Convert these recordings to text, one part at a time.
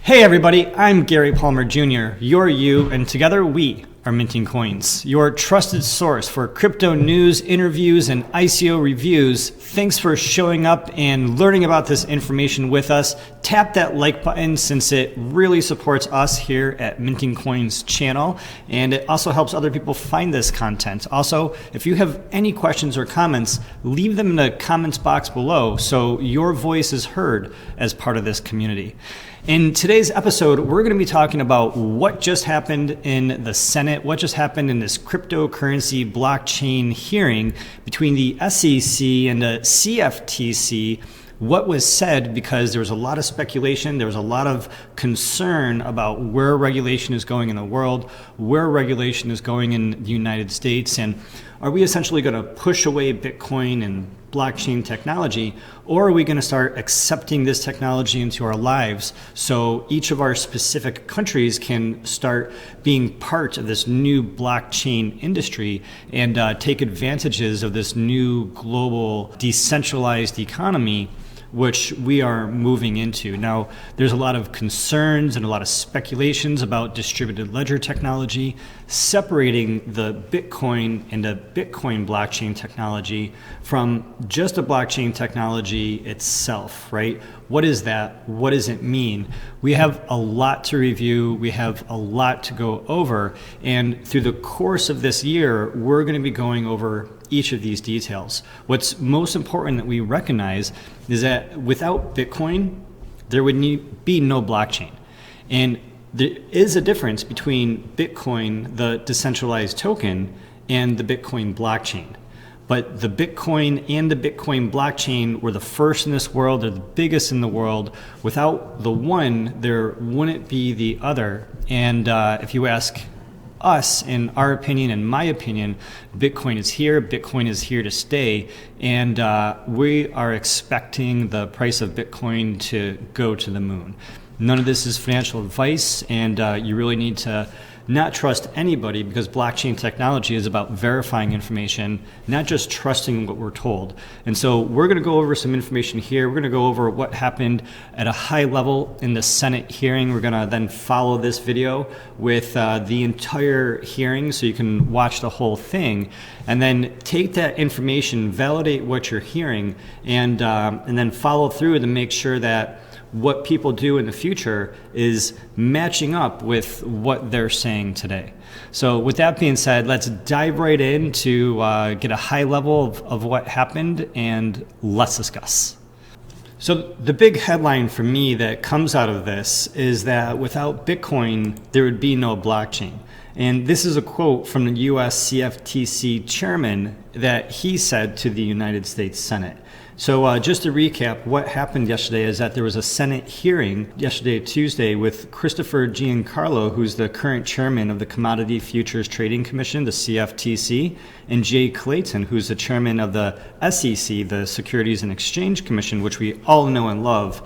Hey everybody, I'm Gary Palmer Jr., you're you, and together we are Minting Coins, your trusted source for crypto news, interviews, and ICO reviews. Thanks for showing up and learning about this information with us. Tap that like button since it really supports us here at Minting Coins channel, and it also helps other people find this content. Also, if you have any questions or comments, leave them in the comments box below so your voice is heard as part of this community. In today's episode, we're going to be talking about what just happened in the Senate, what just happened in this cryptocurrency blockchain hearing between the SEC and the CFTC. What was said, because there was a lot of speculation, there was a lot of concern about where regulation is going in the world, where regulation is going in the United States, and are we essentially going to push away Bitcoin and blockchain technology, or are we going to start accepting this technology into our lives so each of our specific countries can start being part of this new blockchain industry and take advantages of this new global decentralized economy which we are moving into. Now, there's a lot of concerns and a lot of speculations about distributed ledger technology, separating the Bitcoin and the Bitcoin blockchain technology from just a blockchain technology itself, right? What is that? What does it mean? We have a lot to review. We have a lot to go over. And through the course of this year, we're going to be going over each of these details. What's most important that we recognize is that without Bitcoin, there would be no blockchain. And there is a difference between Bitcoin, the decentralized token, and the Bitcoin blockchain. But the Bitcoin and the Bitcoin blockchain were the first in this world, they're the biggest in the world. Without the one, there wouldn't be the other. And if you ask us, in our opinion and my opinion, Bitcoin is here to stay, and we are expecting the price of Bitcoin to go to the moon. None of this is financial advice, and you really need to not trust anybody, because blockchain technology is about verifying information, not just trusting what we're told. And so we're going to go over some information here. We're going to go over what happened at a high level in the Senate hearing. We're going to then follow this video with the entire hearing so you can watch the whole thing, and then take that information, validate what you're hearing, and then follow through to make sure that what people do in the future is matching up with what they're saying today. So with that being said, let's dive right in to get a high level of what happened, and let's discuss. So the big headline for me that comes out of this is that without Bitcoin, there would be no blockchain. And this is a quote from the US CFTC chairman that he said to the United States Senate. So just to recap, what happened yesterday is that there was a Senate hearing yesterday, Tuesday, with Christopher Giancarlo, who's the current chairman of the Commodity Futures Trading Commission, the CFTC, and Jay Clayton, who's the chairman of the SEC, the Securities and Exchange Commission, which we all know and love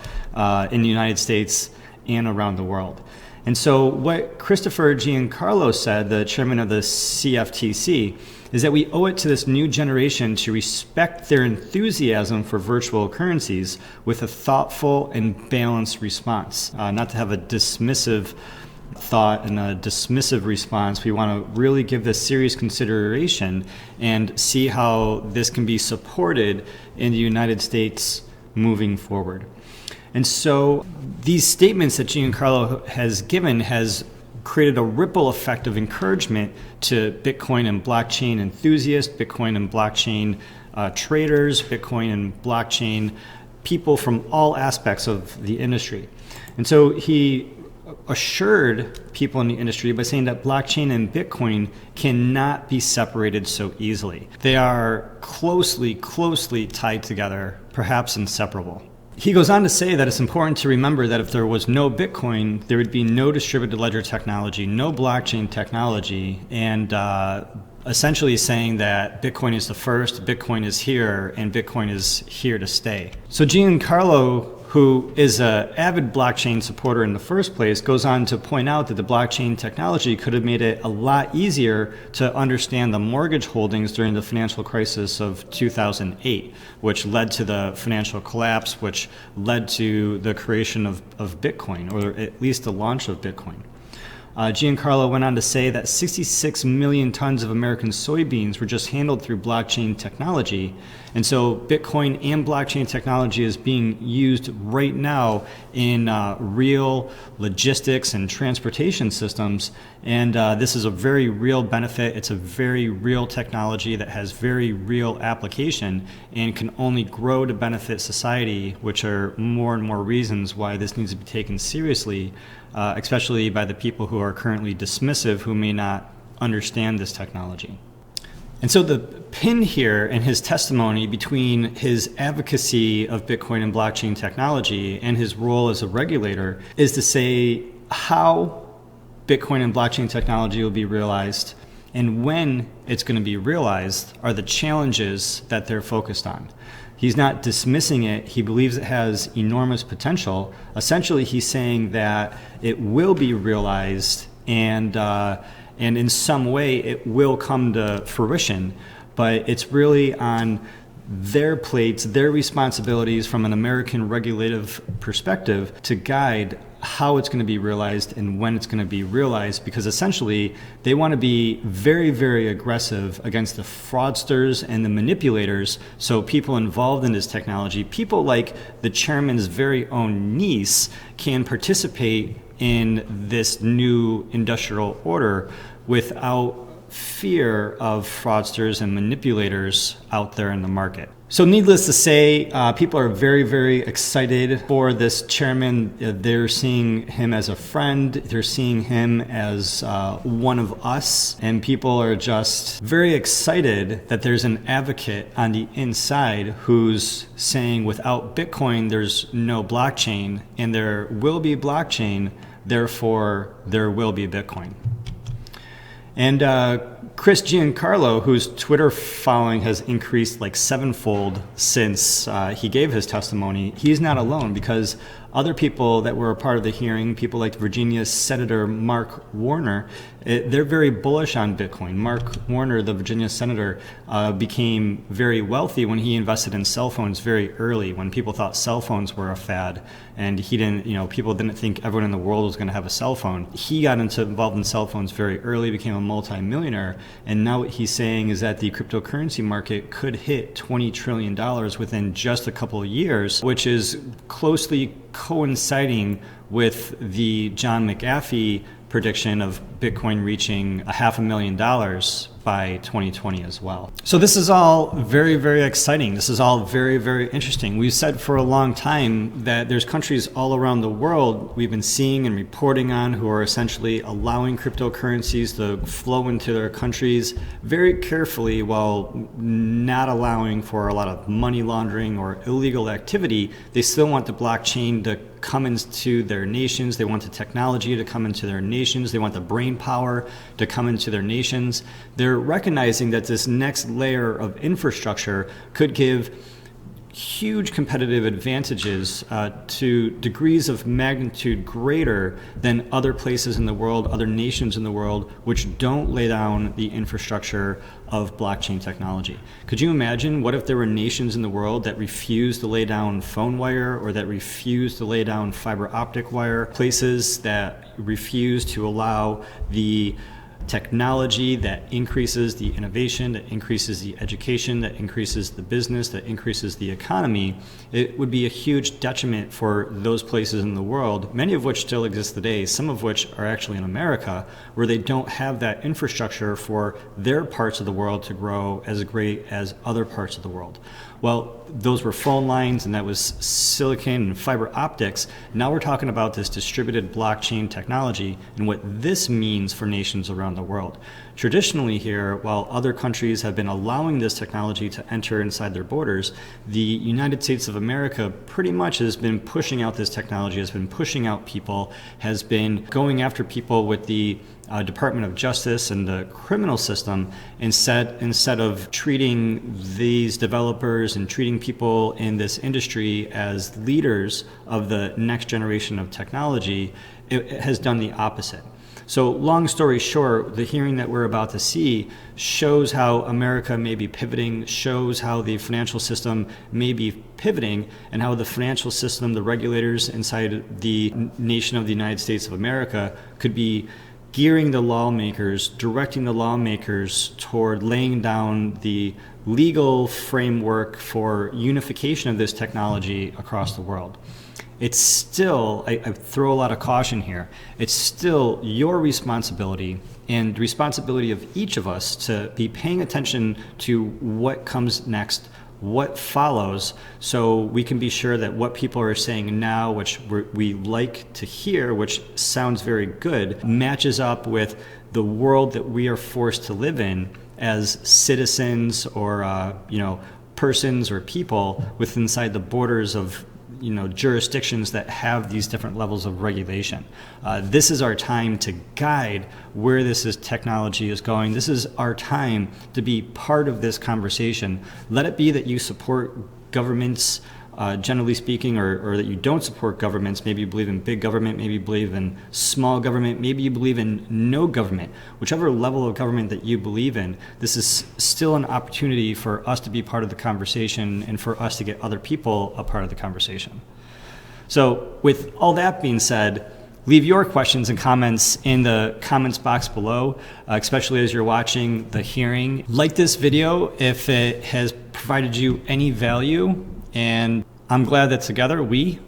in the United States and around the world. And so what Christopher Giancarlo said, the chairman of the CFTC, is that we owe it to this new generation to respect their enthusiasm for virtual currencies with a thoughtful and balanced response. Not to have a dismissive thought and a dismissive response. We want to really give this serious consideration and see how this can be supported in the United States moving forward. And so these statements that Giancarlo has given has created a ripple effect of encouragement to Bitcoin and blockchain enthusiasts, Bitcoin and blockchain traders, Bitcoin and blockchain people from all aspects of the industry. And so he assured people in the industry by saying that blockchain and Bitcoin cannot be separated so easily. They are closely tied together, perhaps inseparable. He goes on to say that it's important to remember that if there was no Bitcoin, there would be no distributed ledger technology, no blockchain technology, and essentially saying that Bitcoin is the first, Bitcoin is here, and Bitcoin is here to stay. So Giancarlo, who is an avid blockchain supporter in the first place, goes on to point out that the blockchain technology could have made it a lot easier to understand the mortgage holdings during the financial crisis of 2008, which led to the financial collapse, which led to the creation of Bitcoin, or at least the launch of Bitcoin. Giancarlo went on to say that 66 million tons of American soybeans were just handled through blockchain technology. And so Bitcoin and blockchain technology is being used right now in real logistics and transportation systems. And this is a very real benefit. It's a very real technology that has very real application and can only grow to benefit society, which are more and more reasons why this needs to be taken seriously, especially by the people who are currently dismissive, who may not understand this technology. And so the pin here in his testimony between his advocacy of Bitcoin and blockchain technology and his role as a regulator is to say how Bitcoin and blockchain technology will be realized and when it's going to be realized are the challenges that they're focused on. He's not dismissing it. He believes it has enormous potential. Essentially, he's saying that it will be realized and in some way it will come to fruition, but it's really on their plates, their responsibilities from an American regulative perspective to guide how it's going to be realized and when it's going to be realized, because essentially they want to be very, very aggressive against the fraudsters and the manipulators. So people involved in this technology, people like the chairman's very own niece, can participate in this new industrial order without fear of fraudsters and manipulators out there in the market. So needless to say, people are very, very excited for this chairman. They're seeing him as a friend. They're seeing him as one of us. And people are just very excited that there's an advocate on the inside who's saying without Bitcoin, there's no blockchain, and there will be blockchain, therefore there will be Bitcoin. And Chris Giancarlo, whose Twitter following has increased like sevenfold since he gave his testimony, he's not alone, because other people that were a part of the hearing, people like Virginia Senator Mark Warner, they're very bullish on Bitcoin. Mark Warner, the Virginia senator, became very wealthy when he invested in cell phones very early, when people thought cell phones were a fad, and he didn't, people didn't think everyone in the world was going to have a cell phone. He got involved in cell phones very early, became a multimillionaire, and now what he's saying is that the cryptocurrency market could hit $20 trillion within just a couple of years, which is closely coinciding with the John McAfee prediction of Bitcoin reaching $500,000 by 2020 as well. So this is all very, very exciting. This is all very, very interesting. We've said for a long time that there's countries all around the world we've been seeing and reporting on who are essentially allowing cryptocurrencies to flow into their countries very carefully while not allowing for a lot of money laundering or illegal activity. They still want the blockchain to come into their nations. They want the technology to come into their nations. They want the brain power to come into their nations. They're recognizing that this next layer of infrastructure could give huge competitive advantages to degrees of magnitude greater than other places in the world, other nations in the world, which don't lay down the infrastructure of blockchain technology. Could you imagine what if there were nations in the world that refused to lay down phone wire, or that refused to lay down fiber optic wire, places that refuse to allow the technology that increases the innovation, that increases the education, that increases the business, that increases the economy? It would be a huge detriment for those places in the world, many of which still exist today, some of which are actually in America, where they don't have that infrastructure for their parts of the world to grow as great as other parts of the world. Well, those were phone lines, and that was silicon and fiber optics. Now we're talking about this distributed blockchain technology and what this means for nations around the the world. Traditionally here, while other countries have been allowing this technology to enter inside their borders, the United States of America pretty much has been pushing out this technology, has been pushing out people, has been going after people with the Department of Justice and the criminal system instead of treating these developers and treating people in this industry as leaders of the next generation of technology. It has done the opposite. So long story short, the hearing that we're about to see shows how America may be pivoting, shows how the financial system may be pivoting, and how the financial system, the regulators inside the nation of the United States of America could be gearing the lawmakers, directing the lawmakers toward laying down the legal framework for unification of this technology across the world. It's still, I throw a lot of caution here, it's still your responsibility and the responsibility of each of us to be paying attention to what comes next, what follows, so we can be sure that what people are saying now, which we like to hear, which sounds very good, matches up with the world that we are forced to live in as citizens or persons or people within inside the borders of jurisdictions that have these different levels of regulation. This is our time to guide where technology is going. This is our time to be part of this conversation. Let it be that you support governments, generally speaking, or that you don't support governments. Maybe you believe in big government, maybe you believe in small government, maybe you believe in no government. Whichever level of government that you believe in, this is still an opportunity for us to be part of the conversation and for us to get other people a part of the conversation. So with all that being said, leave your questions and comments in the comments box below, especially as you're watching the hearing. Like this video if it has provided you any value, and I'm glad that together we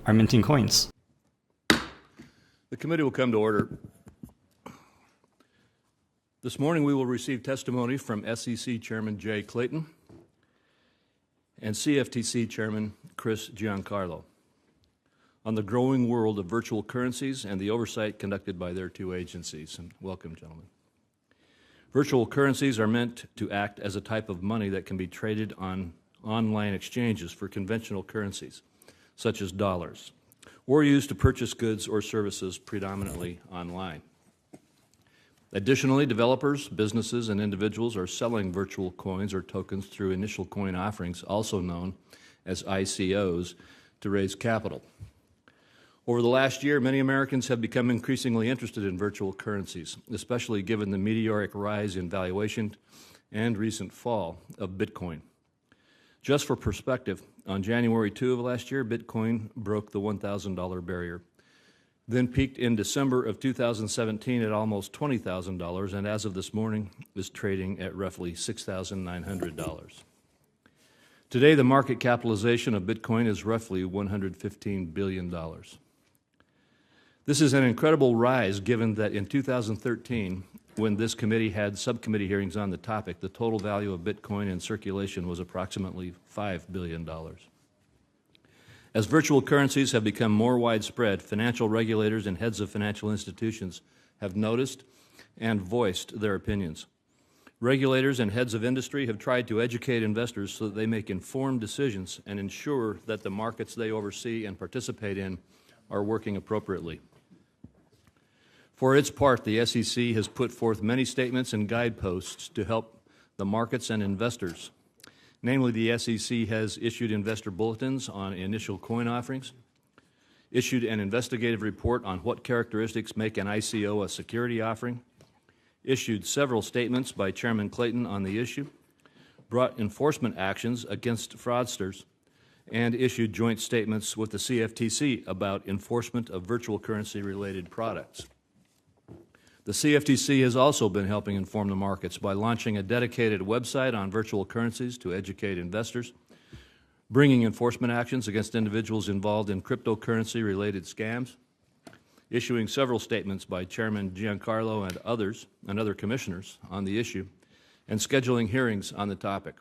are minting coins. The committee will come to order. This morning we will receive testimony from SEC Chairman Jay Clayton and CFTC Chairman Chris Giancarlo on the growing world of virtual currencies and the oversight conducted by their two agencies. And welcome, gentlemen. Virtual currencies are meant to act as a type of money that can be traded on online exchanges for conventional currencies, such as dollars, or used to purchase goods or services predominantly online. Additionally, developers, businesses, and individuals are selling virtual coins or tokens through initial coin offerings, also known as ICOs, to raise capital. Over the last year, many Americans have become increasingly interested in virtual currencies, especially given the meteoric rise in valuation and recent fall of Bitcoin. Just for perspective, on January 2 of last year, Bitcoin broke the $1,000 barrier, then peaked in December of 2017 at almost $20,000, and as of this morning is trading at roughly $6,900. Today, the market capitalization of Bitcoin is roughly $115 billion. This is an incredible rise given that in 2013, when this committee had subcommittee hearings on the topic, the total value of Bitcoin in circulation was approximately $5 billion. As virtual currencies have become more widespread, financial regulators and heads of financial institutions have noticed and voiced their opinions. Regulators and heads of industry have tried to educate investors so that they make informed decisions and ensure that the markets they oversee and participate in are working appropriately. For its part, the SEC has put forth many statements and guideposts to help the markets and investors. Namely, the SEC has issued investor bulletins on initial coin offerings, issued an investigative report on what characteristics make an ICO a security offering, issued several statements by Chairman Clayton on the issue, brought enforcement actions against fraudsters, and issued joint statements with the CFTC about enforcement of virtual currency-related products. The CFTC has also been helping inform the markets by launching a dedicated website on virtual currencies to educate investors, bringing enforcement actions against individuals involved in cryptocurrency-related scams, issuing several statements by Chairman Giancarlo and other commissioners on the issue, and scheduling hearings on the topic.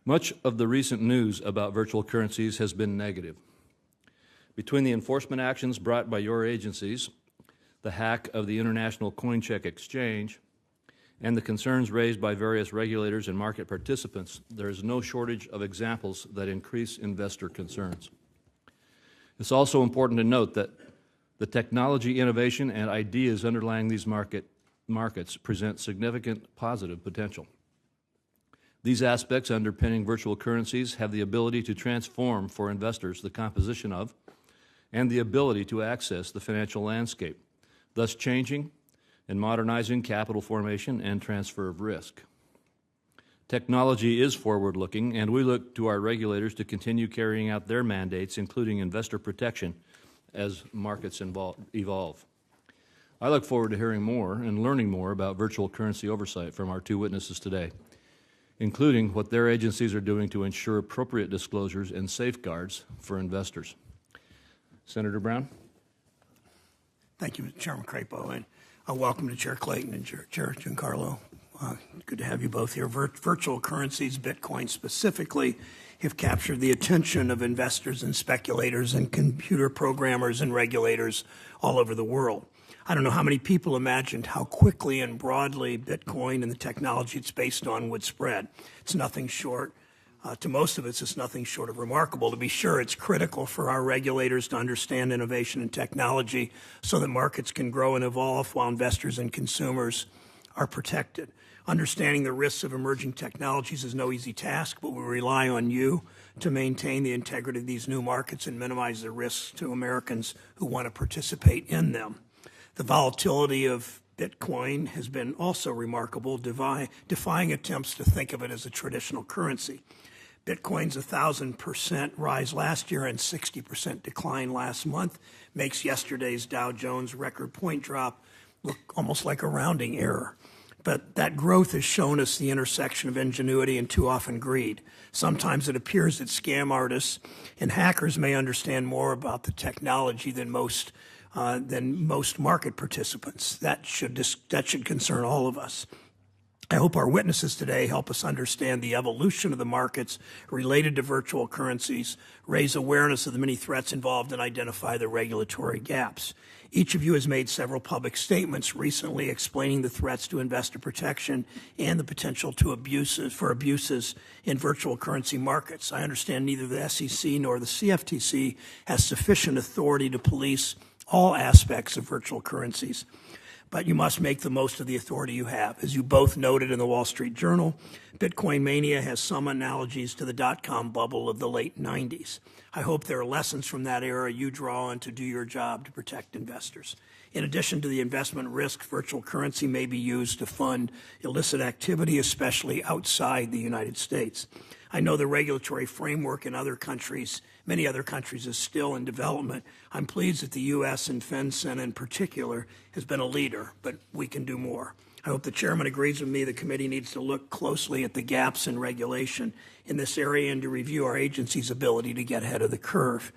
Much of the recent news about virtual currencies has been negative. Between the enforcement actions brought by your agencies, the hack of the International Coin Check Exchange, and the concerns raised by various regulators and market participants, there is no shortage of examples that increase investor concerns. It's also important to note that the technology innovation and ideas underlying these markets present significant positive potential. These aspects underpinning virtual currencies have the ability to transform for investors the composition of and the ability to access the financial landscape, thus changing and modernizing capital formation and transfer of risk. Technology is forward-looking, and we look to our regulators to continue carrying out their mandates, including investor protection, as markets evolve. I look forward to hearing more and learning more about virtual currency oversight from our two witnesses today, including what their agencies are doing to ensure appropriate disclosures and safeguards for investors. Senator Brown? Thank you, Chairman Crapo, and welcome to Chair Clayton and Chair Giancarlo. Good to have you both here. Virtual currencies, Bitcoin specifically, have captured the attention of investors and speculators and computer programmers and regulators all over the world. I don't know how many people imagined how quickly and broadly Bitcoin and the technology it's based on would spread. It's nothing short. To most of us, it's nothing short of remarkable. To be sure, it's critical for our regulators to understand innovation and technology so that markets can grow and evolve while investors and consumers are protected. Understanding the risks of emerging technologies is no easy task, but we rely on you to maintain the integrity of these new markets and minimize the risks to Americans who want to participate in them. The volatility of Bitcoin has been also remarkable, defying attempts to think of it as a traditional currency. Bitcoin's 1,000% rise last year and 60% decline last month makes yesterday's Dow Jones record point drop look almost like a rounding error. But that growth has shown us the intersection of ingenuity and too often greed. Sometimes it appears that scam artists and hackers may understand more about the technology than most market participants. That should concern all of us. I hope our witnesses today help us understand the evolution of the markets related to virtual currencies, raise awareness of the many threats involved, and identify the regulatory gaps. Each of you has made several public statements recently explaining the threats to investor protection and the potential for abuses in virtual currency markets. I understand neither the SEC nor the CFTC has sufficient authority to police all aspects of virtual currencies. But you must make the most of the authority you have. As you both noted in the Wall Street Journal, Bitcoin mania has some analogies to the dot-com bubble of the late 90s. I hope there are lessons from that era you draw on to do your job to protect investors. In addition to the investment risk, virtual currency may be used to fund illicit activity, especially outside the United States. I know the regulatory framework in many other countries is still in development. I'm pleased that the U.S. and FinCEN in particular has been a leader, but we can do more. I hope the chairman agrees with me the committee needs to look closely at the gaps in regulation in this area and to review our agency's ability to get ahead of the curve.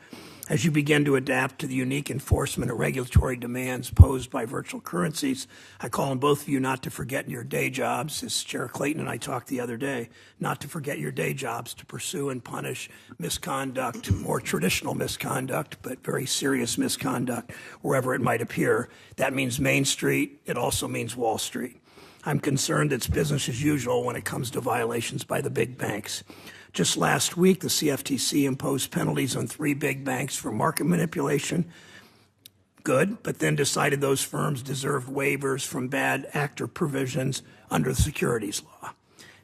As you begin to adapt to the unique enforcement and regulatory demands posed by virtual currencies, I call on both of you not to forget your day jobs, as Chair Clayton and I talked the other day, not to forget your day jobs to pursue and punish misconduct, more traditional misconduct, but very serious misconduct, wherever it might appear. That means Main Street. It also means Wall Street. I'm concerned it's business as usual when it comes to violations by the big banks. Just last week, the CFTC imposed penalties on 3 big banks for market manipulation. Good, but then decided those firms deserved waivers from bad actor provisions under the securities law.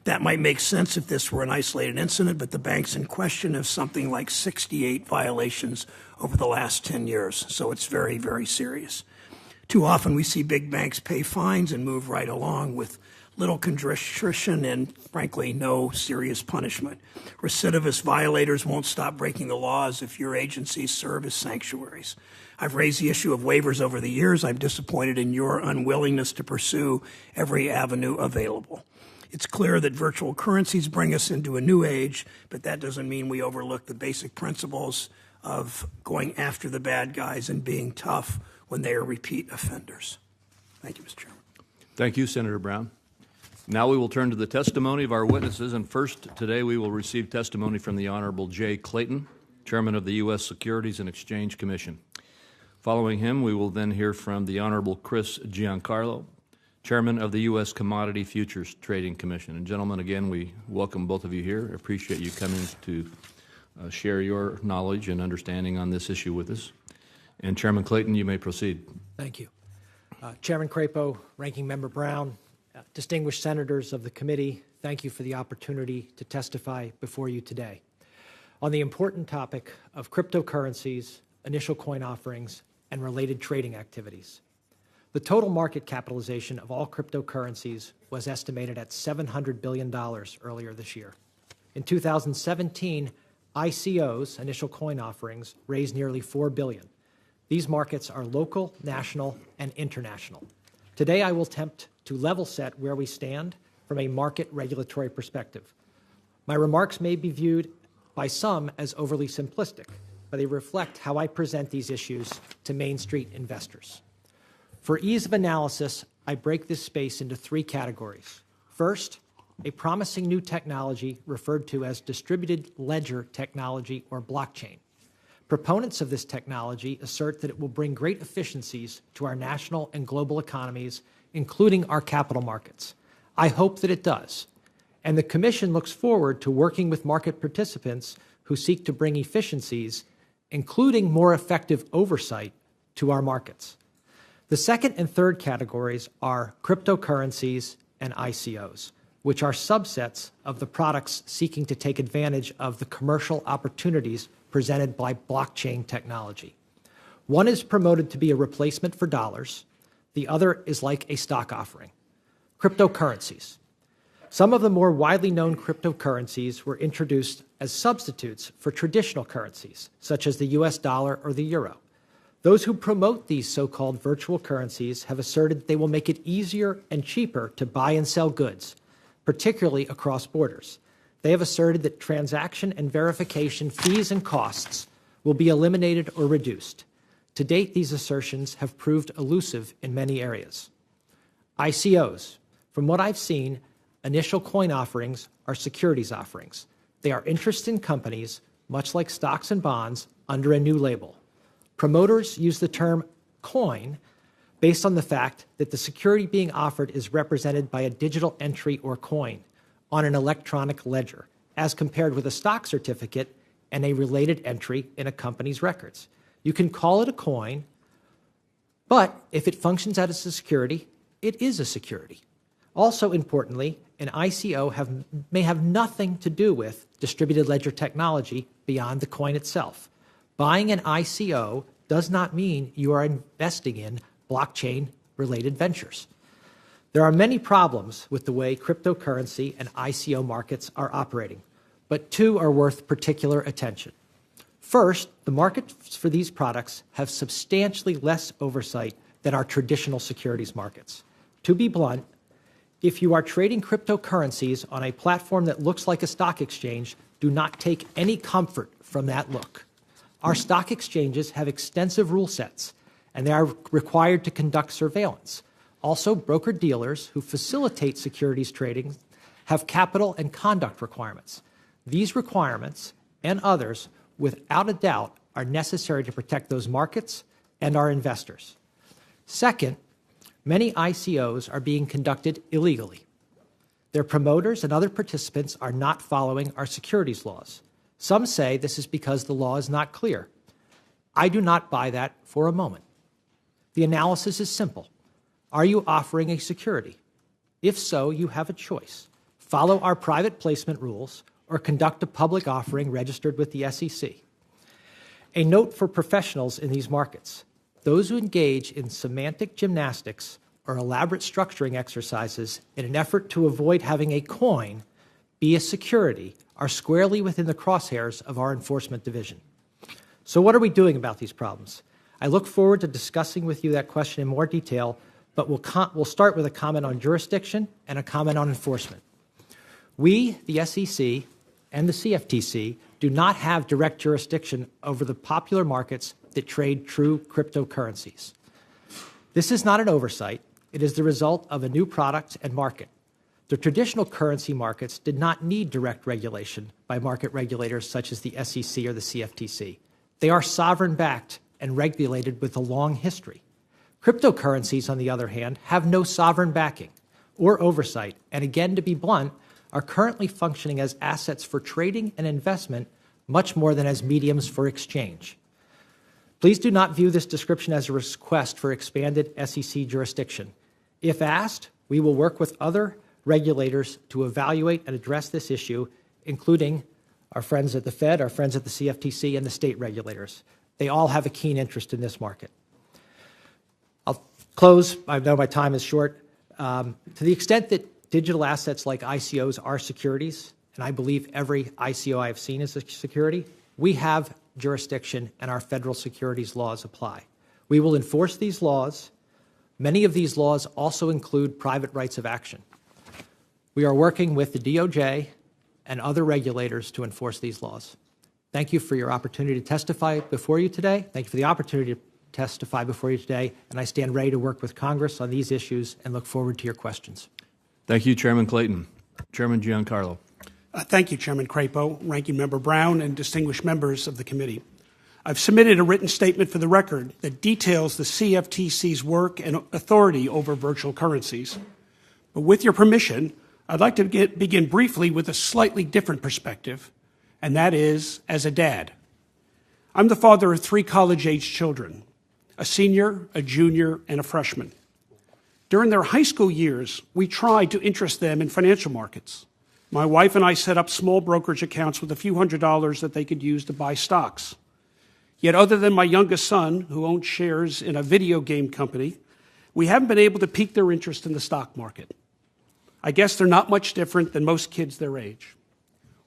That might make sense if this were an isolated incident, but the banks in question have something like 68 violations over the last 10 years, so it's very, very serious. Too often we see big banks pay fines and move right along with little contrition and, frankly, no serious punishment. Recidivist violators won't stop breaking the laws if your agencies serve as sanctuaries. I've raised the issue of waivers over the years. I'm disappointed in your unwillingness to pursue every avenue available. It's clear that virtual currencies bring us into a new age, but that doesn't mean we overlook the basic principles of going after the bad guys and being tough when they are repeat offenders. Thank you, Mr. Chairman. Thank you, Senator Brown. Now we will turn to the testimony of our witnesses, and first today we will receive testimony from the Honorable Jay Clayton, Chairman of the U.S. Securities and Exchange Commission. Following him, we will then hear from the Honorable Chris Giancarlo, Chairman of the U.S. Commodity Futures Trading Commission. And gentlemen, again, we welcome both of you here. Appreciate you coming to share your knowledge and understanding on this issue with us. And Chairman Clayton, you may proceed. Thank you. Chairman Crapo, Ranking Member Brown, distinguished senators of the committee, thank you for the opportunity to testify before you today on the important topic of cryptocurrencies, initial coin offerings, and related trading activities. The total market capitalization of all cryptocurrencies was estimated at $700 billion earlier this year. In 2017, ICOs, initial coin offerings, raised nearly $4 billion. These markets are local, national, and international. Today, I will attempt to level set where we stand from a market regulatory perspective. My remarks may be viewed by some as overly simplistic, but they reflect how I present these issues to Main Street investors. For ease of analysis, I break this space into three categories. First, a promising new technology referred to as distributed ledger technology or blockchain. Proponents of this technology assert that it will bring great efficiencies to our national and global economies, including our capital markets. I hope that it does. And the Commission looks forward to working with market participants who seek to bring efficiencies, including more effective oversight, to our markets. The second and third categories are cryptocurrencies and ICOs, which are subsets of the products seeking to take advantage of the commercial opportunities presented by blockchain technology. One is promoted to be a replacement for dollars. The other is like a stock offering. Cryptocurrencies. Some of the more widely known cryptocurrencies were introduced as substitutes for traditional currencies, such as the US dollar or the euro. Those who promote these so-called virtual currencies have asserted they will make it easier and cheaper to buy and sell goods, particularly across borders. They have asserted that transaction and verification fees and costs will be eliminated or reduced. To date, these assertions have proved elusive in many areas. ICOs. From what I've seen, initial coin offerings are securities offerings. They are interest in companies, much like stocks and bonds, under a new label. Promoters use the term coin based on the fact that the security being offered is represented by a digital entry or coin on an electronic ledger, as compared with a stock certificate and a related entry in a company's records. You can call it a coin, but if it functions as a security, it is a security. Also importantly, an ICO may have nothing to do with distributed ledger technology beyond the coin itself. Buying an ICO does not mean you are investing in blockchain-related ventures. There are many problems with the way cryptocurrency and ICO markets are operating, but two are worth particular attention. First, the markets for these products have substantially less oversight than our traditional securities markets. To be blunt, if you are trading cryptocurrencies on a platform that looks like a stock exchange, do not take any comfort from that look. Our stock exchanges have extensive rule sets, and they are required to conduct surveillance. Also, broker-dealers who facilitate securities trading have capital and conduct requirements. These requirements and others, without a doubt, are necessary to protect those markets and our investors. Second, many ICOs are being conducted illegally. Their promoters and other participants are not following our securities laws. Some say this is because the law is not clear. I do not buy that for a moment. The analysis is simple. Are you offering a security? If so, you have a choice. Follow our private placement rules or conduct a public offering registered with the SEC. A note for professionals in these markets. Those who engage in semantic gymnastics or elaborate structuring exercises in an effort to avoid having a coin be a security are squarely within the crosshairs of our enforcement division. So what are we doing about these problems? I look forward to discussing with you that question in more detail, but we'll start with a comment on jurisdiction and a comment on enforcement. We, the SEC and the CFTC, do not have direct jurisdiction over the popular markets that trade true cryptocurrencies. This is not an oversight. It is the result of a new product and market. The traditional currency markets did not need direct regulation by market regulators such as the SEC or the CFTC. They are sovereign-backed and regulated with a long history. Cryptocurrencies, on the other hand, have no sovereign backing or oversight, and again, to be blunt, are currently functioning as assets for trading and investment much more than as mediums for exchange. Please do not view this description as a request for expanded SEC jurisdiction. If asked, we will work with other regulators to evaluate and address this issue, including our friends at the Fed, our friends at the CFTC, and the state regulators. They all have a keen interest in this market. I'll close. I know my time is short. To the extent that digital assets like ICOs are securities, and I believe every ICO I've seen is a security, we have jurisdiction and our federal securities laws apply. We will enforce these laws. Many of these laws also include private rights of action. We are working with the DOJ and other regulators to enforce these laws. Thank you for your opportunity to testify before you today. Thank you for the opportunity to testify before you today, and I stand ready to work with Congress on these issues and look forward to your questions. Thank you, Chairman Clayton. Chairman Giancarlo. Thank you, Chairman Crapo, Ranking Member Brown, and distinguished members of the committee. I've submitted a written statement for the record that details the CFTC's work and authority over virtual currencies. But with your permission, I'd like to begin briefly with a slightly different perspective, and that is as a dad. I'm the father of 3 college-age children, a senior, a junior, and a freshman. During their high school years, we tried to interest them in financial markets. My wife and I set up small brokerage accounts with a few $100s that they could use to buy stocks. Yet other than my youngest son, who owns shares in a video game company, we haven't been able to pique their interest in the stock market. I guess they're not much different than most kids their age.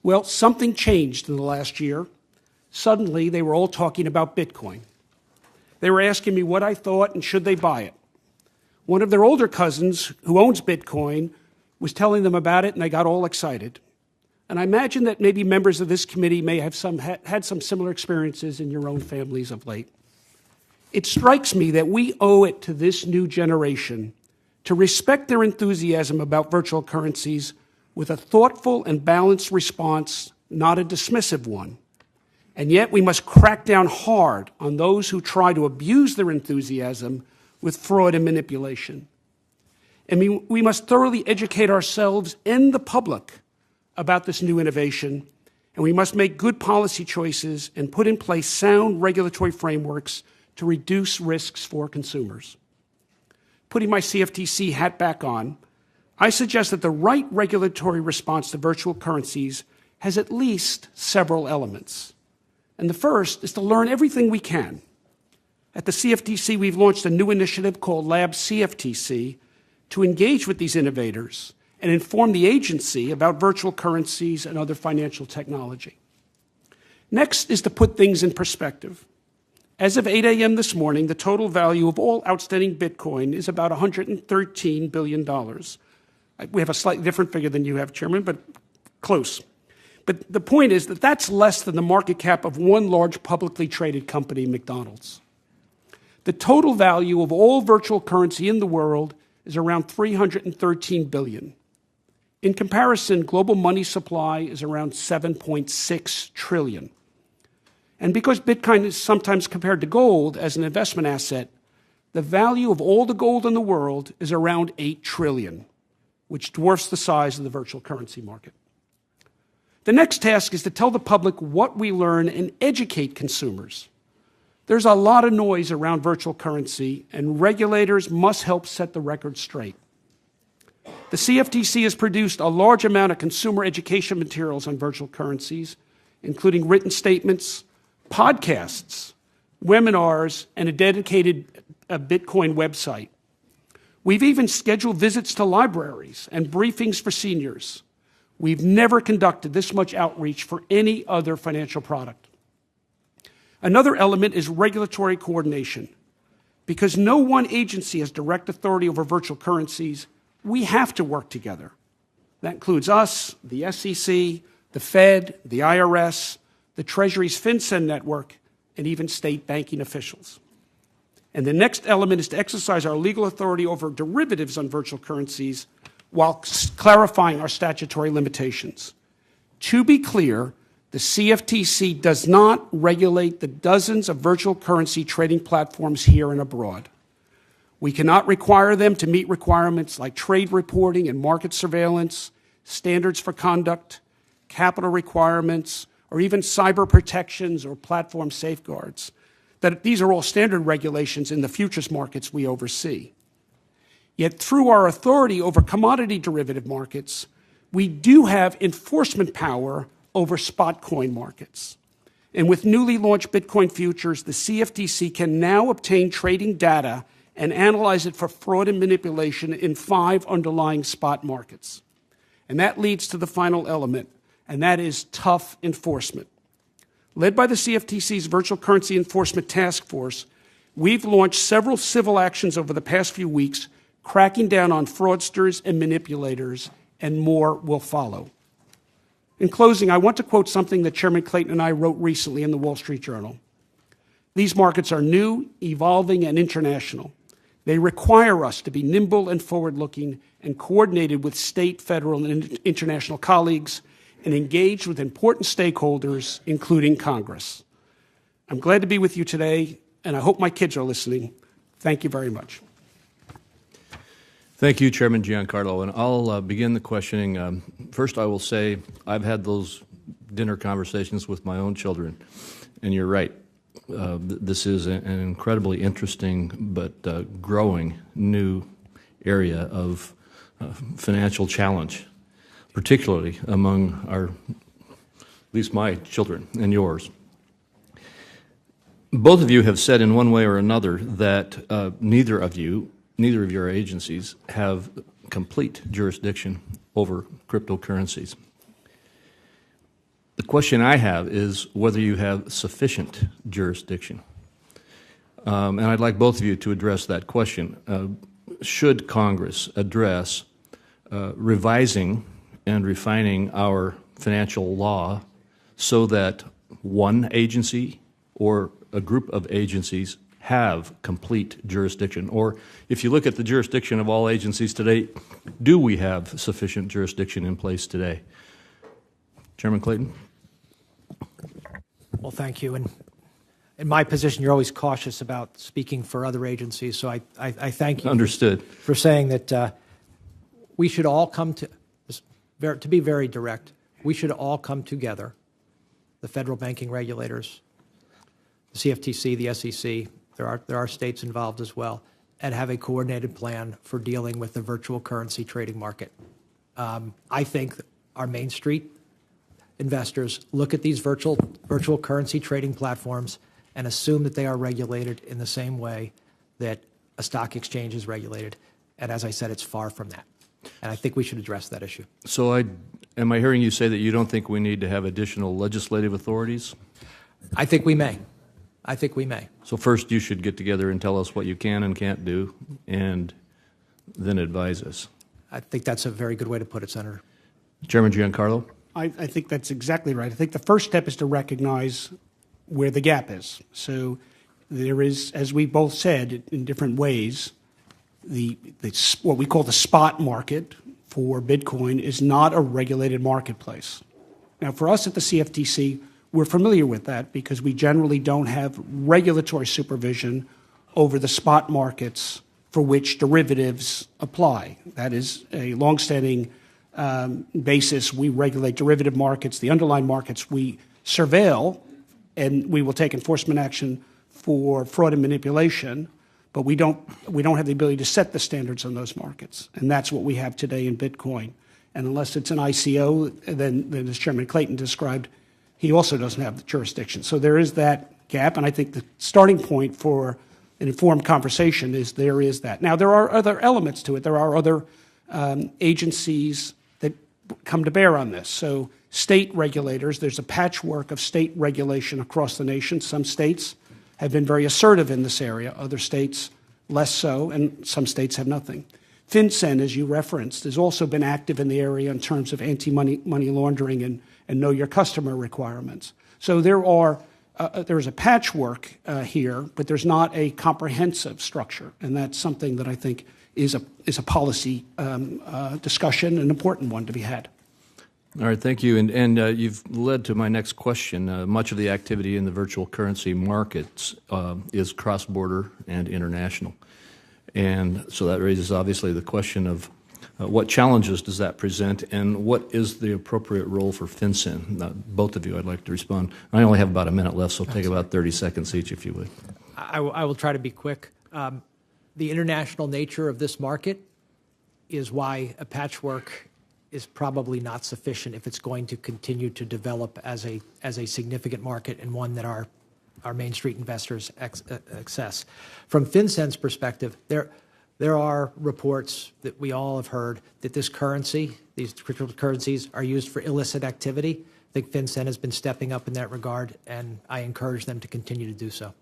Well, something changed in the last year. Suddenly, they were all talking about Bitcoin. They were asking me what I thought and should they buy it. One of their older cousins, who owns Bitcoin, was telling them about it, and they got all excited. And I imagine that maybe members of this committee may have had some similar experiences in your own families of late. It strikes me that we owe it to this new generation to respect their enthusiasm about virtual currencies with a thoughtful and balanced response, not a dismissive one. And yet we must crack down hard on those who try to abuse their enthusiasm with fraud and manipulation. And we must thoroughly educate ourselves and the public about this new innovation, and we must make good policy choices and put in place sound regulatory frameworks to reduce risks for consumers. Putting my CFTC hat back on, I suggest that the right regulatory response to virtual currencies has at least several elements. And the first is to learn everything we can. At the CFTC, we've launched a new initiative called Lab CFTC to engage with these innovators and inform the agency about virtual currencies and other financial technology. Next is to put things in perspective. As of 8 a.m. this morning, the total value of all outstanding Bitcoin is about $113 billion. We have a slightly different figure than you have, Chairman, but close. But the point is that that's less than the market cap of one large publicly traded company, McDonald's. The total value of all virtual currency in the world is around $313 billion. In comparison, global money supply is around $7.6 trillion. And because Bitcoin is sometimes compared to gold as an investment asset, the value of all the gold in the world is around $8 trillion, which dwarfs the size of the virtual currency market. The next task is to tell the public what we learn and educate consumers. There's a lot of noise around virtual currency, and regulators must help set the record straight. The CFTC has produced a large amount of consumer education materials on virtual currencies, including written statements, podcasts, webinars, and a dedicated Bitcoin website. We've even scheduled visits to libraries and briefings for seniors. We've never conducted this much outreach for any other financial product. Another element is regulatory coordination. Because no one agency has direct authority over virtual currencies, we have to work together. That includes us, the SEC, the Fed, the IRS, the Treasury's FinCEN network, and even state banking officials. And the next element is to exercise our legal authority over derivatives on virtual currencies while clarifying our statutory limitations. To be clear, The CFTC does not regulate the dozens of virtual currency trading platforms here and abroad. We cannot require them to meet requirements like trade reporting and market surveillance, standards for conduct, capital requirements, or even cyber protections or platform safeguards. These are all standard regulations in the futures markets we oversee. Yet through our authority over commodity derivative markets, we do have enforcement power over spot coin markets. And with newly launched Bitcoin futures, the CFTC can now obtain trading data and analyze it for fraud and manipulation in 5 underlying spot markets. And that leads to the final element, and that is tough enforcement. Led by the CFTC's Virtual Currency Enforcement Task Force, we've launched several civil actions over the past few weeks, cracking down on fraudsters and manipulators, and more will follow. In closing, I want to quote something that Chairman Clayton and I wrote recently in the Wall Street Journal. These markets are new, evolving, and international. They require us to be nimble and forward-looking and coordinated with state, federal, and international colleagues and engaged with important stakeholders, including Congress. I'm glad to be with you today, and I hope my kids are listening. Thank you very much. Thank you, Chairman Giancarlo, and I'll begin the questioning. First, I will say I've had those dinner conversations with my own children, and you're right. This is an incredibly interesting but growing new area of financial challenge, particularly among at least my children and yours. Both of you have said in one way or another that neither of your agencies have complete jurisdiction over cryptocurrencies. The question I have is whether you have sufficient jurisdiction. And I'd like both of you to address that question. Should Congress address revising and refining our financial law so that one agency or a group of agencies have complete jurisdiction? Or if you look at the jurisdiction of all agencies today, do we have sufficient jurisdiction in place today? Chairman Clayton? Well, thank you. And in my position, you're always cautious about speaking for other agencies, so I thank you. Understood. For saying that we should all come to be very direct, we should all come together, the federal banking regulators, the CFTC, the SEC, there are states involved as well, and have a coordinated plan for dealing with the virtual currency trading market. I think our Main Street investors look at these virtual currency trading platforms and assume that they are regulated in the same way that a stock exchange is regulated. And as I said, it's far from that. And I think we should address that issue. So am I hearing you say that you don't think we need to have additional legislative authorities? I think we may. I think we may. So first you should get together and tell us what you can and can't do, and then advise us. I think that's a very good way to put it, Senator. Chairman Giancarlo? I think that's exactly right. I think the first step is to recognize where the gap is. So there is, as we both said in different ways, what we call the spot market for Bitcoin is not a regulated marketplace. Now, for us at the CFTC, we're familiar with that because we generally don't have regulatory supervision over the spot markets for which derivatives apply. That is a longstanding basis. We regulate derivative markets. The underlying markets we surveil, and we will take enforcement action for fraud and manipulation, but we don't have the ability to set the standards on those markets. And that's what we have today in Bitcoin. And unless it's an ICO, then as Chairman Clayton described, he also doesn't have the jurisdiction. So there is that gap, and I think the starting point for an informed conversation is there is that. Now, there are other elements to it. There are other agencies that come to bear on this. So state regulators, there's a patchwork of state regulation across the nation. Some states have been very assertive in this area, other states less so, and some states have nothing. FinCEN, as you referenced, has also been active in the area in terms of anti-money laundering and know your customer requirements. So there's a patchwork here, but there's not a comprehensive structure, and that's something that I think is a policy discussion, an important one to be had. All right, thank you. And you've led to my next question. Much of the activity in the virtual currency markets is cross-border and international. And so that raises, obviously, the question of what challenges does that present, and what is the appropriate role for FinCEN? Both of you, I'd like to respond. I only have about a minute left, so take about 30 seconds each, if you would. I will try to be quick. The international nature of this market is why a patchwork is probably not sufficient if it's going to continue to develop as a significant market and one that our Main Street investors access. From FinCEN's perspective, there are reports that we all have heard that this currency, these cryptocurrencies, are used for illicit activity. I think FinCEN has been stepping up in that regard, and I encourage them to continue to do so.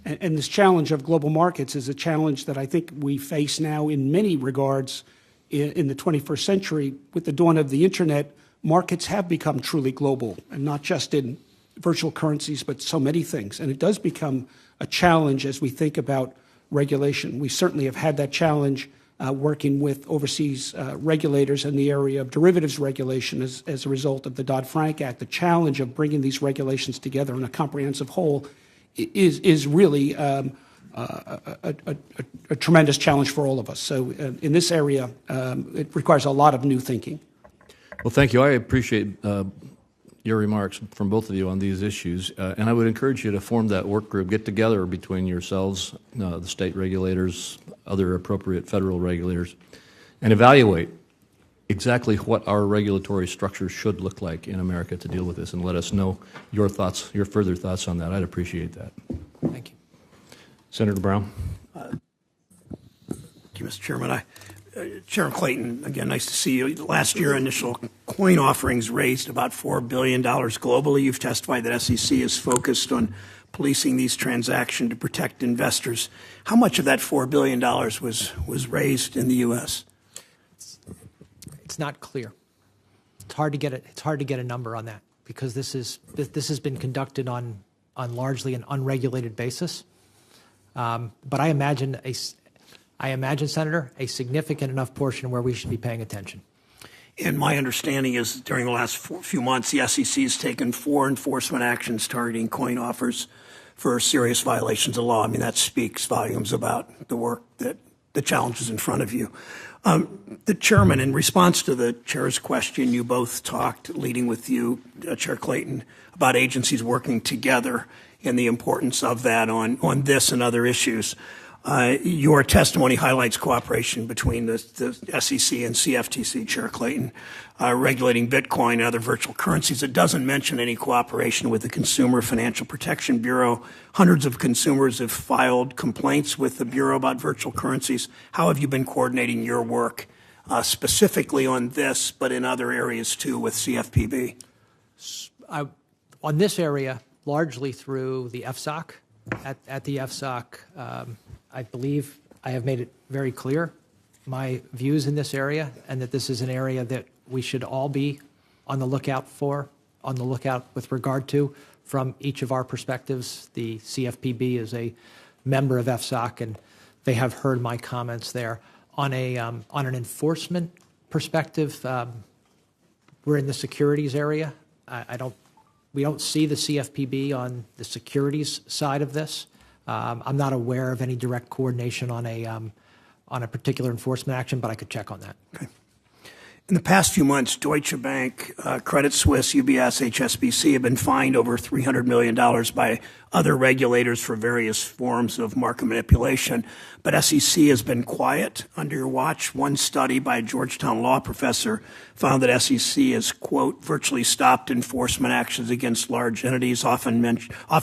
And this challenge of global markets is a challenge that I think we face now in many regards in the 21st century. With the dawn of the Internet, markets have become truly global, and not just in virtual currencies, but so many things. And it does become a challenge as we think about regulation. We certainly have had that challenge working with overseas regulators in the area of derivatives regulation as a result of the Dodd-Frank Act. The challenge of bringing these regulations together in a comprehensive whole is really a tremendous challenge for all of us. So in this area, it requires a lot of new thinking. Well, thank you. I appreciate your remarks from both of you on these issues, and I would encourage you to form that work group, get together between yourselves, the state regulators, other appropriate federal regulators, and evaluate exactly what our regulatory structure should look like in America to deal with this, and let us know your thoughts, your further thoughts on that. I'd appreciate that. Thank you. Senator Brown. Thank you, Mr. Chairman. Chairman Clayton, again, nice to see you. Last year, initial coin offerings raised about $4 billion globally. You've testified that SEC is focused on policing these transactions to protect investors. How much of that $4 billion was raised in the U.S.? It's not clear. It's hard to get a number on that because this has been conducted on largely an unregulated basis. But I imagine, Senator, a significant enough portion where we should be paying attention. And my understanding is during the last few months, the SEC has taken 4 enforcement actions targeting coin offers for serious violations of law. I mean, that speaks volumes about the work that the challenges in front of you. The chairman, in response to the chair's question, you both talked, leading with you, Chair Clayton, about agencies working together and the importance of that on this and other issues. Your testimony highlights cooperation between the SEC and CFTC, Chair Clayton, regulating Bitcoin and other virtual currencies. It doesn't mention any cooperation with the Consumer Financial Protection Bureau. Hundreds of consumers have filed complaints with the Bureau about virtual currencies. How have you been coordinating your work specifically on this, but in other areas too with CFPB? On this area, largely through the FSOC. At the FSOC, I believe I have made it very clear my views in this area, and that this is an area that we should all be on the lookout with regard to from each of our perspectives. The CFPB is a member of FSOC, and they have heard my comments there. On an enforcement perspective, we're in the securities area. We don't see the CFPB on the securities side of this. I'm not aware of any direct coordination on a particular enforcement action, but I could check on that. Okay. In the past few months, Deutsche Bank, Credit Suisse, UBS, HSBC have been fined over $300 million by other regulators for various forms of market manipulation. But SEC has been quiet under your watch. One study by a Georgetown law professor found that SEC has, quote, virtually stopped enforcement actions against large entities, often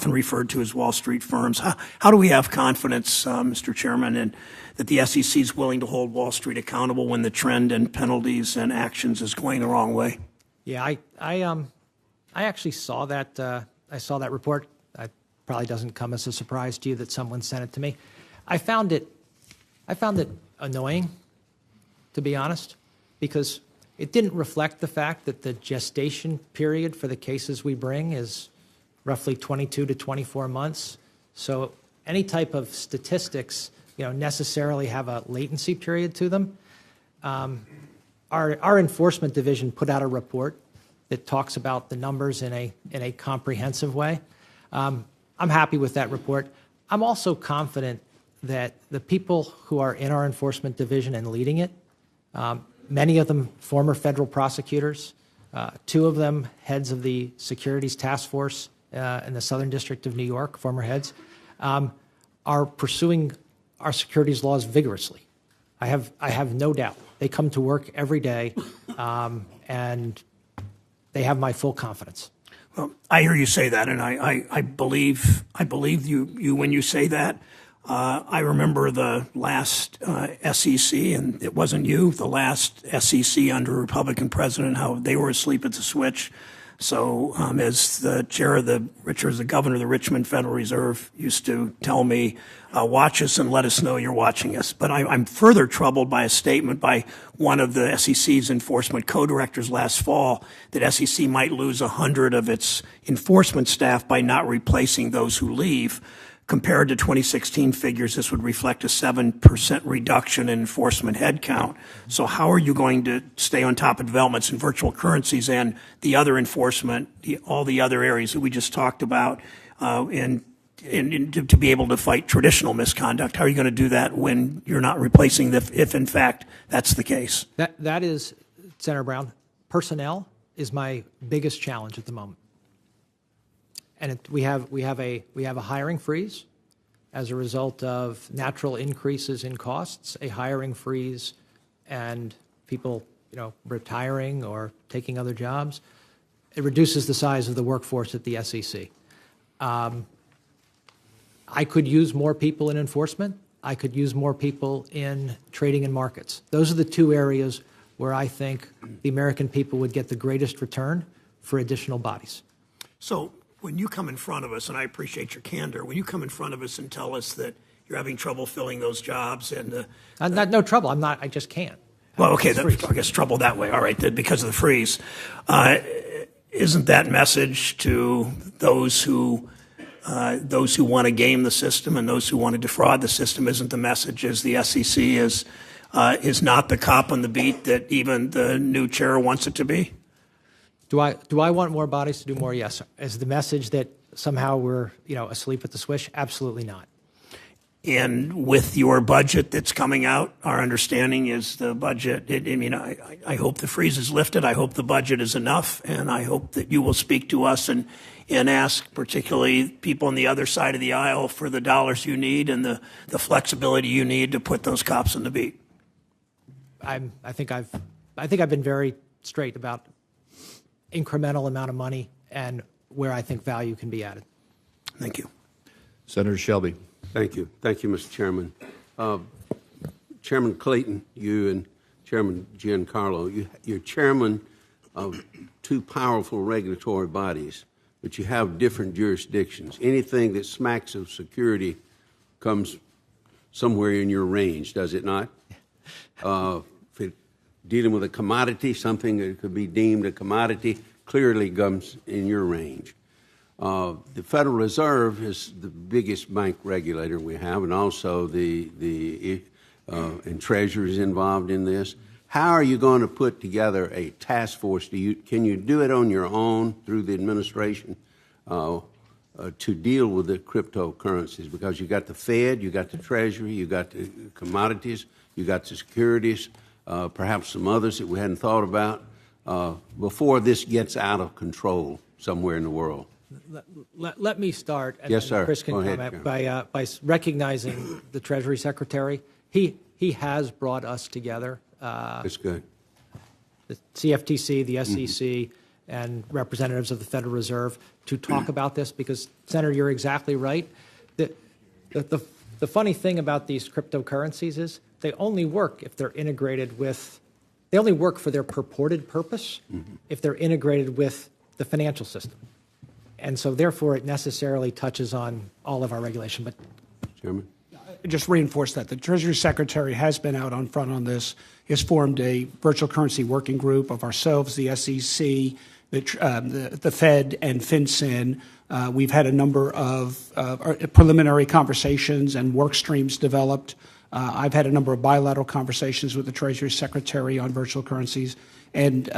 referred to as Wall Street firms. How do we have confidence, Mr. Chairman, that the SEC is willing to hold Wall Street accountable when the trend in penalties and actions is going the wrong way? Yeah, I actually saw that. I saw that report. It probably doesn't come as a surprise to you that someone sent it to me. I found it annoying, to be honest, because it didn't reflect the fact that the gestation period for the cases we bring is roughly 22 to 24 months. So any type of statistics necessarily have a latency period to them. Our enforcement division put out a report that talks about the numbers in a comprehensive way. I'm happy with that report. I'm also confident that the people who are in our enforcement division and leading it, many of them former federal prosecutors, 2 of them heads of the Securities Task Force in the Southern District of New York, former heads, are pursuing our securities laws vigorously. I have no doubt. They come to work every day, and they have my full confidence. Well, I hear you say that, and I believe you when you say that. I remember the last SEC, and it wasn't you, the last SEC under a Republican president, how they were asleep at the switch. So as the chair of the governor of the Richmond Federal Reserve used to tell me, watch us and let us know you're watching us. But I'm further troubled by a statement by one of the SEC's enforcement co-directors last fall that SEC might lose 100 of its enforcement staff by not replacing those who leave. Compared to 2016 figures, this would reflect a 7% reduction in enforcement headcount. So how are you going to stay on top of developments in virtual currencies and the other enforcement, all the other areas that we just talked about, and to be able to fight traditional misconduct? How are you going to do that when you're not replacing if in fact that's the case? That is, Senator Brown, personnel is my biggest challenge at the moment. And we have a hiring freeze as a result of natural increases in costs, a hiring freeze, and people retiring or taking other jobs. It reduces the size of the workforce at the SEC. I could use more people in enforcement. I could use more people in trading and markets. Those are the 2 areas where I think the American people would get the greatest return for additional bodies. So when you come in front of us, and I appreciate your candor, when you come in front of us and tell us that you're having trouble filling those jobs and no trouble. I'm not. I just can't. Well, okay, I guess trouble that way. All right, because of the freeze. Isn't that message to those who want to game the system and those who want to defraud the system? Isn't the message as the SEC is not the cop on the beat that even the new chair wants it to be? Do I want more bodies to do more? Yes. Is the message that somehow we're asleep at the switch? Absolutely not. And with your budget that's coming out, our understanding is the budget. I hope the freeze is lifted. I hope the budget is enough, and I hope that you will speak to us and ask, particularly people on the other side of the aisle, for the dollars you need and the flexibility you need to put those cops on the beat. I think I've been very straight about incremental amount of money and where I think value can be added. Thank you. Senator Shelby. Thank you. Thank you, Mr. Chairman. Chairman Clayton, you and Chairman Giancarlo, you're chairman of 2 powerful regulatory bodies, but you have different jurisdictions. Anything that smacks of security comes somewhere in your range, does it not? Dealing with a commodity, something that could be deemed a commodity, clearly comes in your range. The Federal Reserve is the biggest bank regulator we have, and also and Treasury is involved in this. How are you going to put together a task force? Can you do it on your own through the administration to deal with the cryptocurrencies? Because you got the Fed, you got the Treasury, you got the commodities, you got the securities. Perhaps some others that we hadn't thought about before this gets out of control somewhere in the world. Let me start, and yes, sir. Chris can comment, by recognizing the Treasury Secretary. He has brought us together. That's good. The CFTC, the SEC, and representatives of the Federal Reserve to talk about this, because, Senator, you're exactly right. The funny thing about these cryptocurrencies is they only work if they're integrated with, they only work for their purported purpose if they're integrated with the financial system. And so, therefore, it necessarily touches on all of our regulation. But, Chairman? Just reinforce that. The Treasury Secretary has been out on front on this. He has formed a virtual currency working group of ourselves, the SEC, the Fed, and FinCEN. We've had a number of preliminary conversations and work streams developed I've had a number of bilateral conversations with the Treasury Secretary on virtual currencies, and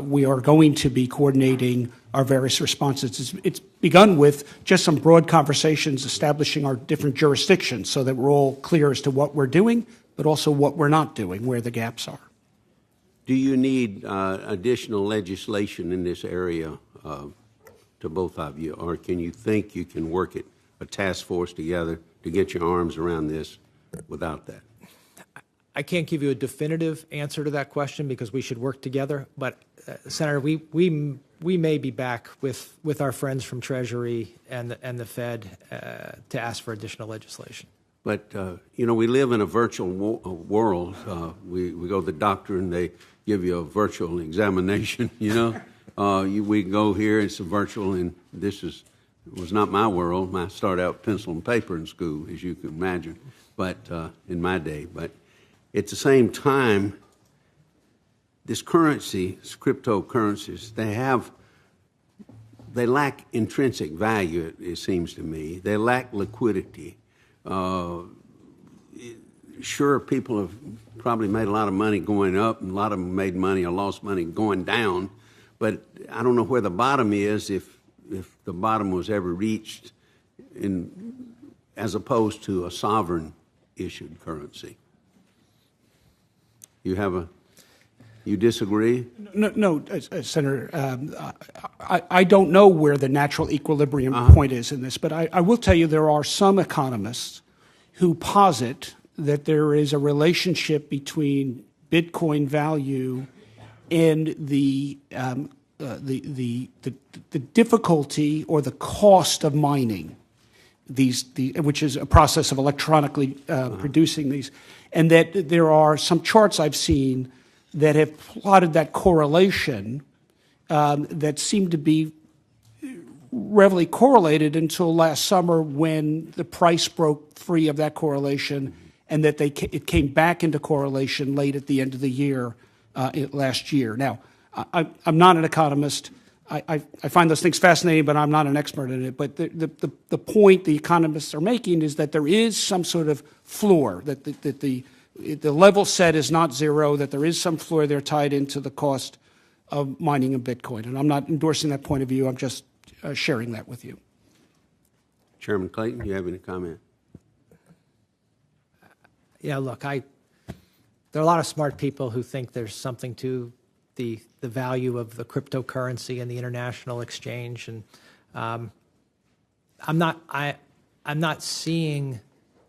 we are going to be coordinating our various responses. It's begun with just some broad conversations establishing our different jurisdictions so that we're all clear as to what we're doing, but also what we're not doing, where the gaps are. Do you need additional legislation in this area to both of you, or can you think you can work it, a task force together to get your arms around this without that? I can't give you a definitive answer to that question because we should work together. But Senator, we may be back with our friends from Treasury and the Fed to ask for additional legislation. But you know, we live in a virtual world. We go to the doctor and they give you a virtual examination. You know, we go here, it's a virtual, and this was not my world. I started out pencil and paper in school, as you can imagine, but in my day. But at the same time, this currency, this cryptocurrencies, they lack intrinsic value, it seems to me. They lack liquidity. Sure, people have probably made a lot of money going up, and a lot of them made money or lost money going down, but I don't know where the bottom is, if the bottom was ever reached, as opposed to a sovereign issued currency. You disagree? No, Senator. I don't know where the natural equilibrium point is in this, but I will tell you there are some economists who posit that there is a relationship between Bitcoin value and the difficulty or the cost of mining which is a process of electronically producing these, and that there are some charts I've seen that have plotted that correlation that seem to be readily correlated until last summer when the price broke free of that correlation, and that it came back into correlation late at the end of the year last year. Now, I'm not an economist. I find those things fascinating, but I'm not an expert in it. But the point the economists are making is that there is some sort of floor, that the level set is not zero, that there is some floor there tied into the cost of mining of Bitcoin. And I'm not endorsing that point of view. I'm just sharing that with you. Chairman Clayton, do you have any comment? Yeah, look, there are a lot of smart people who think there's something to the value of the cryptocurrency and the international exchange, and I'm not seeing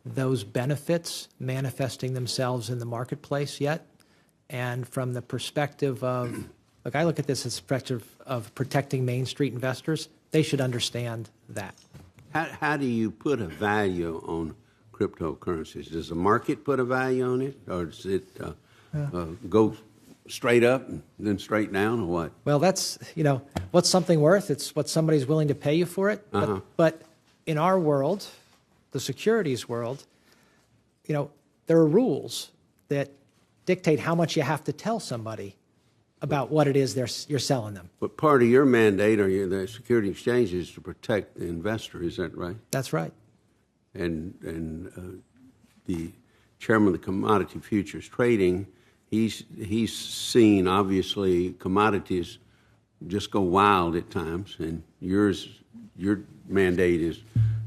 those benefits manifesting themselves in the marketplace yet. And from the perspective of, look, I look at this as a perspective of protecting Main Street investors. They should understand that. How do you put a value on cryptocurrencies? Does the market put a value on it, or does it go straight up and then straight down, or what? Well, that's, what's something worth? It's what somebody's willing to pay you for it. But in our world, the securities world, there are rules that dictate how much you have to tell somebody about what it is you're selling them. But part of your mandate, or the Securities Exchange, is to protect the investor. Is that right? That's right. And the chairman of the Commodity Futures Trading, he's seen, obviously, commodities just go wild at times, and your mandate is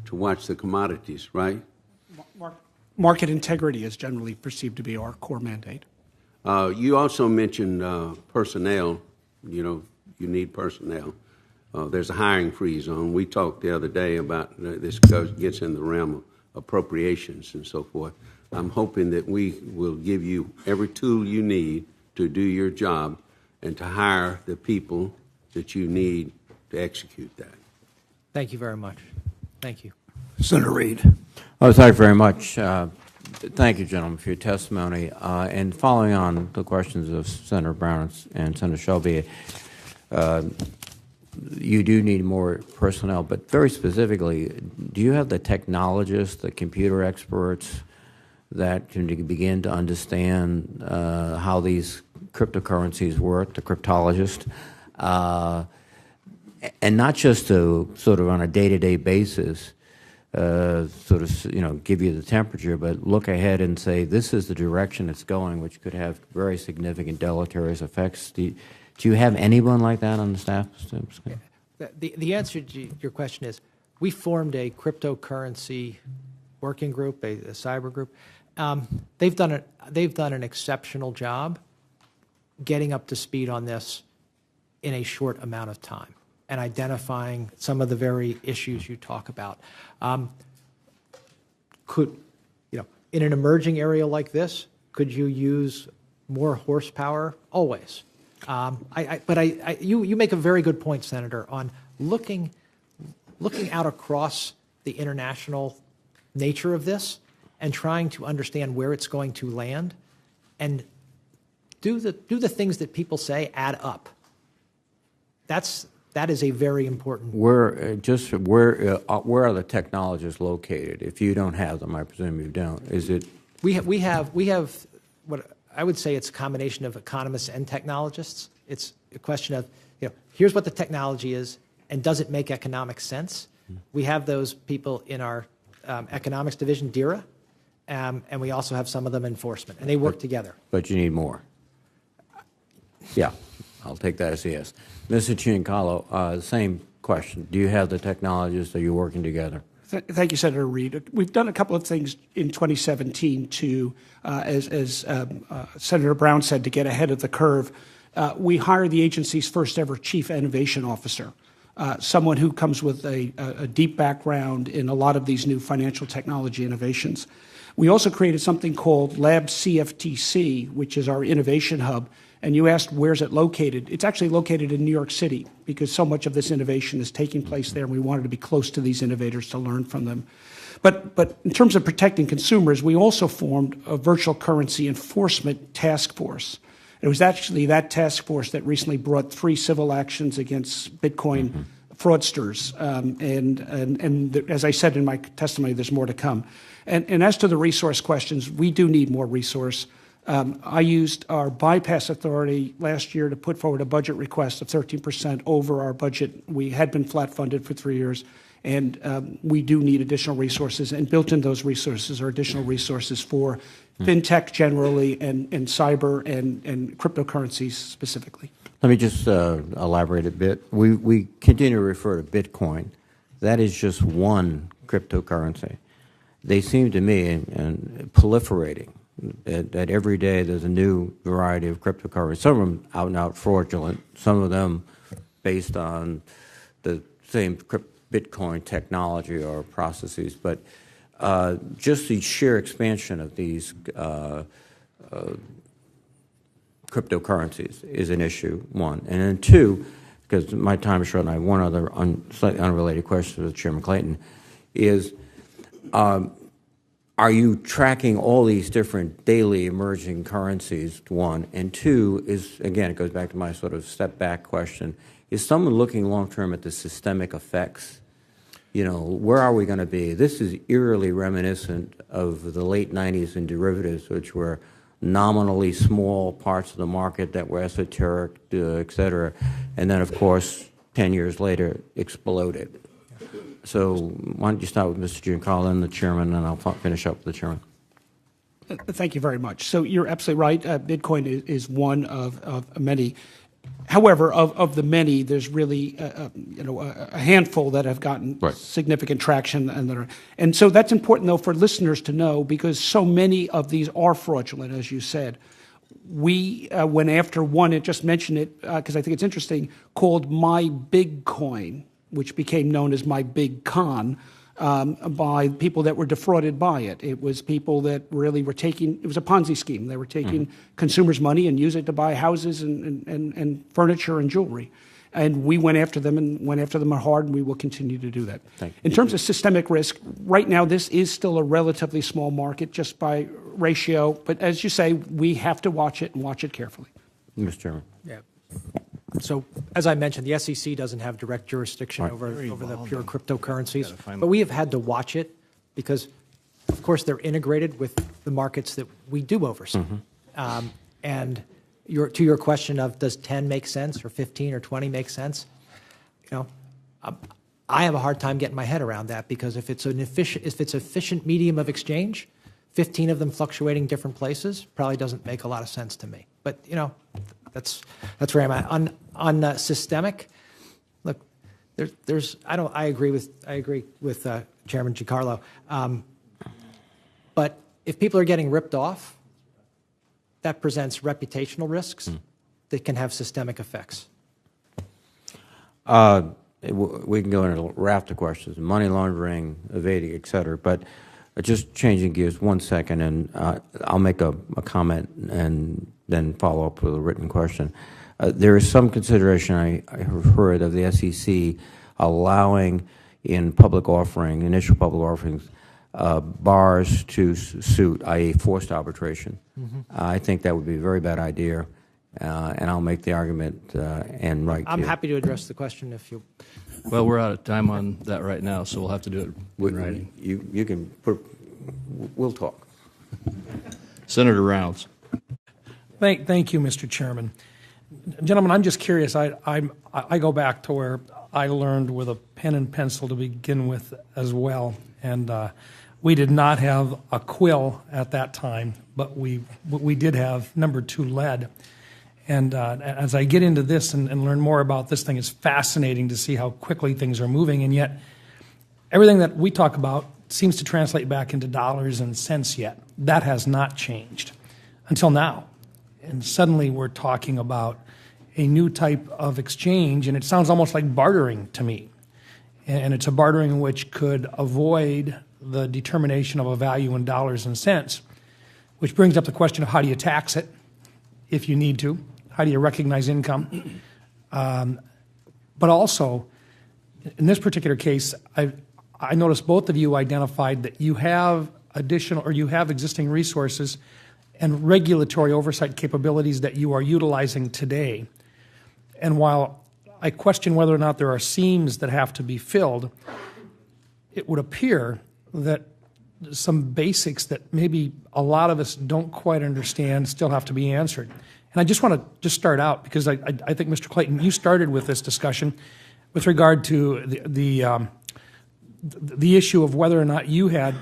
to watch the commodities, right? Market integrity is generally perceived to be our core mandate. You also mentioned personnel. You need personnel. There's a hiring freeze on. We talked the other day about this gets in the realm of appropriations and so forth. I'm hoping that we will give you every tool you need to do your job and to hire the people that you need to execute that. Thank you very much. Thank you. Senator Reid. Oh, thank you very much. Thank you, gentlemen, for your testimony. And following on the questions of Senator Brown and Senator Shelby, you do need more personnel, but very specifically, do you have the technologists, the computer experts that can begin to understand how these cryptocurrencies work, the cryptologists, and not just to sort of on a day-to-day basis, sort of, give you the temperature, but look ahead and say this is the direction it's going, which could have very significant deleterious effects. Do you have anyone like that on the staff? The answer to your question is we formed a cryptocurrency working group, a cyber group. They've done an exceptional job getting up to speed on this in a short amount of time and identifying some of the very issues you talk about. In an emerging area like this, could you use more horsepower? Always. You make a very good point, Senator, on looking out across the international nature of this and trying to understand where it's going to land, and do the things that people say add up. That is a very important. Where are the technologists located? If you don't have them, I presume you don't. Is it? We have what I would say it's a combination of economists and technologists. It's a question of, here's what the technology is, and does it make economic sense? We have those people in our economics division, DERA, and we also have some of them in enforcement, and they work together. But you need more. Yeah, I'll take that as a yes. Mr. Giancarlo, same question. Do you have the technologists? Are you working together? Thank you, Senator Reid. We've done a couple of things in 2017 to, as Senator Brown said, to get ahead of the curve. We hired the agency's first ever chief innovation officer, someone who comes with a deep background in a lot of these new financial technology innovations. We also created something called Lab CFTC, which is our innovation hub. And you asked, where's it located? It's actually located in New York City because so much of this innovation is taking place there, and we wanted to be close to these innovators to learn from them. But in terms of protecting consumers, we also formed a virtual currency enforcement task force. It was actually that task force that recently brought 3 civil actions against Bitcoin fraudsters. And as I said in my testimony, there's more to come. And as to the resource questions, we do need more resource. I used our bypass authority last year to put forward a budget request of 13% over our budget. We had been flat funded for 3 years, and we do need additional resources. And built in those resources are additional resources for fintech generally and cyber and cryptocurrencies specifically. Let me just elaborate a bit. We continue to refer to Bitcoin. That is just one cryptocurrency. They seem to me and proliferating. That every day there's a new variety of cryptocurrencies. Some of them out and out fraudulent, some of them based on the same Bitcoin technology or processes. But just the sheer expansion of these cryptocurrencies is an issue, one. And then two, because my time is short and I have one other slightly unrelated question to Chairman Clayton, is are you tracking all these different daily emerging currencies, one? And two is, again, it goes back to my sort of step back question, is someone looking long-term at the systemic effects? Where are we going to be? This is eerily reminiscent of the late 90s in derivatives, which were nominally small parts of the market that were esoteric, et cetera. And then, of course, 10 years later, exploded. So why don't you start with Mr. Giancarlo and the chairman, and I'll finish up with the chairman. Thank you very much. So you're absolutely right. Bitcoin is one of many. However, of the many, there's really a handful that have gotten significant traction, and so that's important though for listeners to know because so many of these are fraudulent, as you said. We went after one, and just mentioned it because I think it's interesting, called My Big Coin, which became known as My Big Con, by people that were defrauded by it. It was people that really were it was a Ponzi scheme. They were taking consumers' money and use it to buy houses and furniture and jewelry. And we went after them hard, and we will continue to do that. In terms of systemic risk, right now this is still a relatively small market just by ratio, but as you say, we have to watch it and watch it carefully. Mr. Chairman. Yeah. So, as I mentioned, the SEC doesn't have direct jurisdiction over the pure cryptocurrencies, but we have had to watch it because, of course, they're integrated with the markets that we do oversee. And to your question of does 10 make sense or 15 or 20 make sense, I have a hard time getting my head around that, because if it's efficient medium of exchange, 15 of them fluctuating different places probably doesn't make a lot of sense to me. But that's where I'm at. On systemic, look, I agree with Chairman Giancarlo. But if people are getting ripped off, that presents reputational risks that can have systemic effects. We can go into a raft of questions: money laundering, evading, et cetera. But just changing gears 1 second, and I'll make a comment and then follow up with a written question. There is some consideration I have heard of the SEC allowing in public offering, initial public offerings, bars to suit, i.e. forced arbitration. I think that would be a very bad idea, and I'll make the argument and write I'm to you. happy to address the question if you... Well, we're out of time on that right now, so we'll have to do it in writing. You can put, we'll talk. Senator Rounds. Thank you, Mr. Chairman. Gentlemen, I'm just curious. I go back to where I learned with a pen and pencil to begin with as well, and we did not have a quill at that time, but we did have number 2 lead. And as I get into this and learn more about this thing, it's fascinating to see how quickly things are moving, and yet everything that we talk about seems to translate back into dollars and cents yet. That has not changed until now. And suddenly we're talking about a new type of exchange, and it sounds almost like bartering to me. And it's a bartering which could avoid the determination of a value in dollars and cents, which brings up the question of how do you tax it if you need to? How do you recognize income? But also, in this particular case, I noticed both of you identified that you have additional, or you have existing resources and regulatory oversight capabilities that you are utilizing today. And while I question whether or not there are seams that have to be filled, it would appear that some basics that maybe a lot of us don't quite understand still have to be answered. And I just want to just start out, because I think, Mr. Clayton, you started with this discussion with regard to the issue of whether or not you had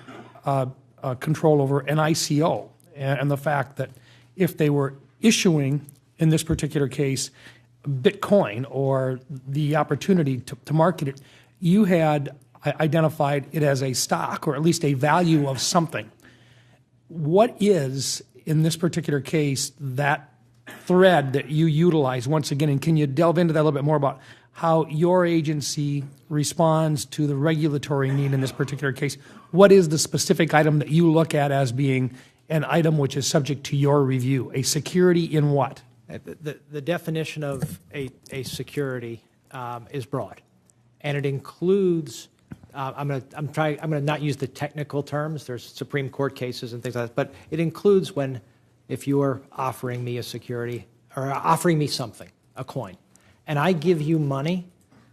control over an ICO, and the fact that if they were issuing, in this particular case, Bitcoin, or the opportunity to market it, you had identified it as a stock, or at least a value of something. What is, in this particular case, that thread that you utilize once again, and can you delve into that a little bit more about how your agency responds to the regulatory need in this particular case? What is the specific item that you look at as being an item which is subject to your review? A security in what? The definition of a security is broad, and it includes. I'm going to not use the technical terms. There's Supreme Court cases and things like that, but it includes if you are offering me a security or offering me something, a coin, and I give you money,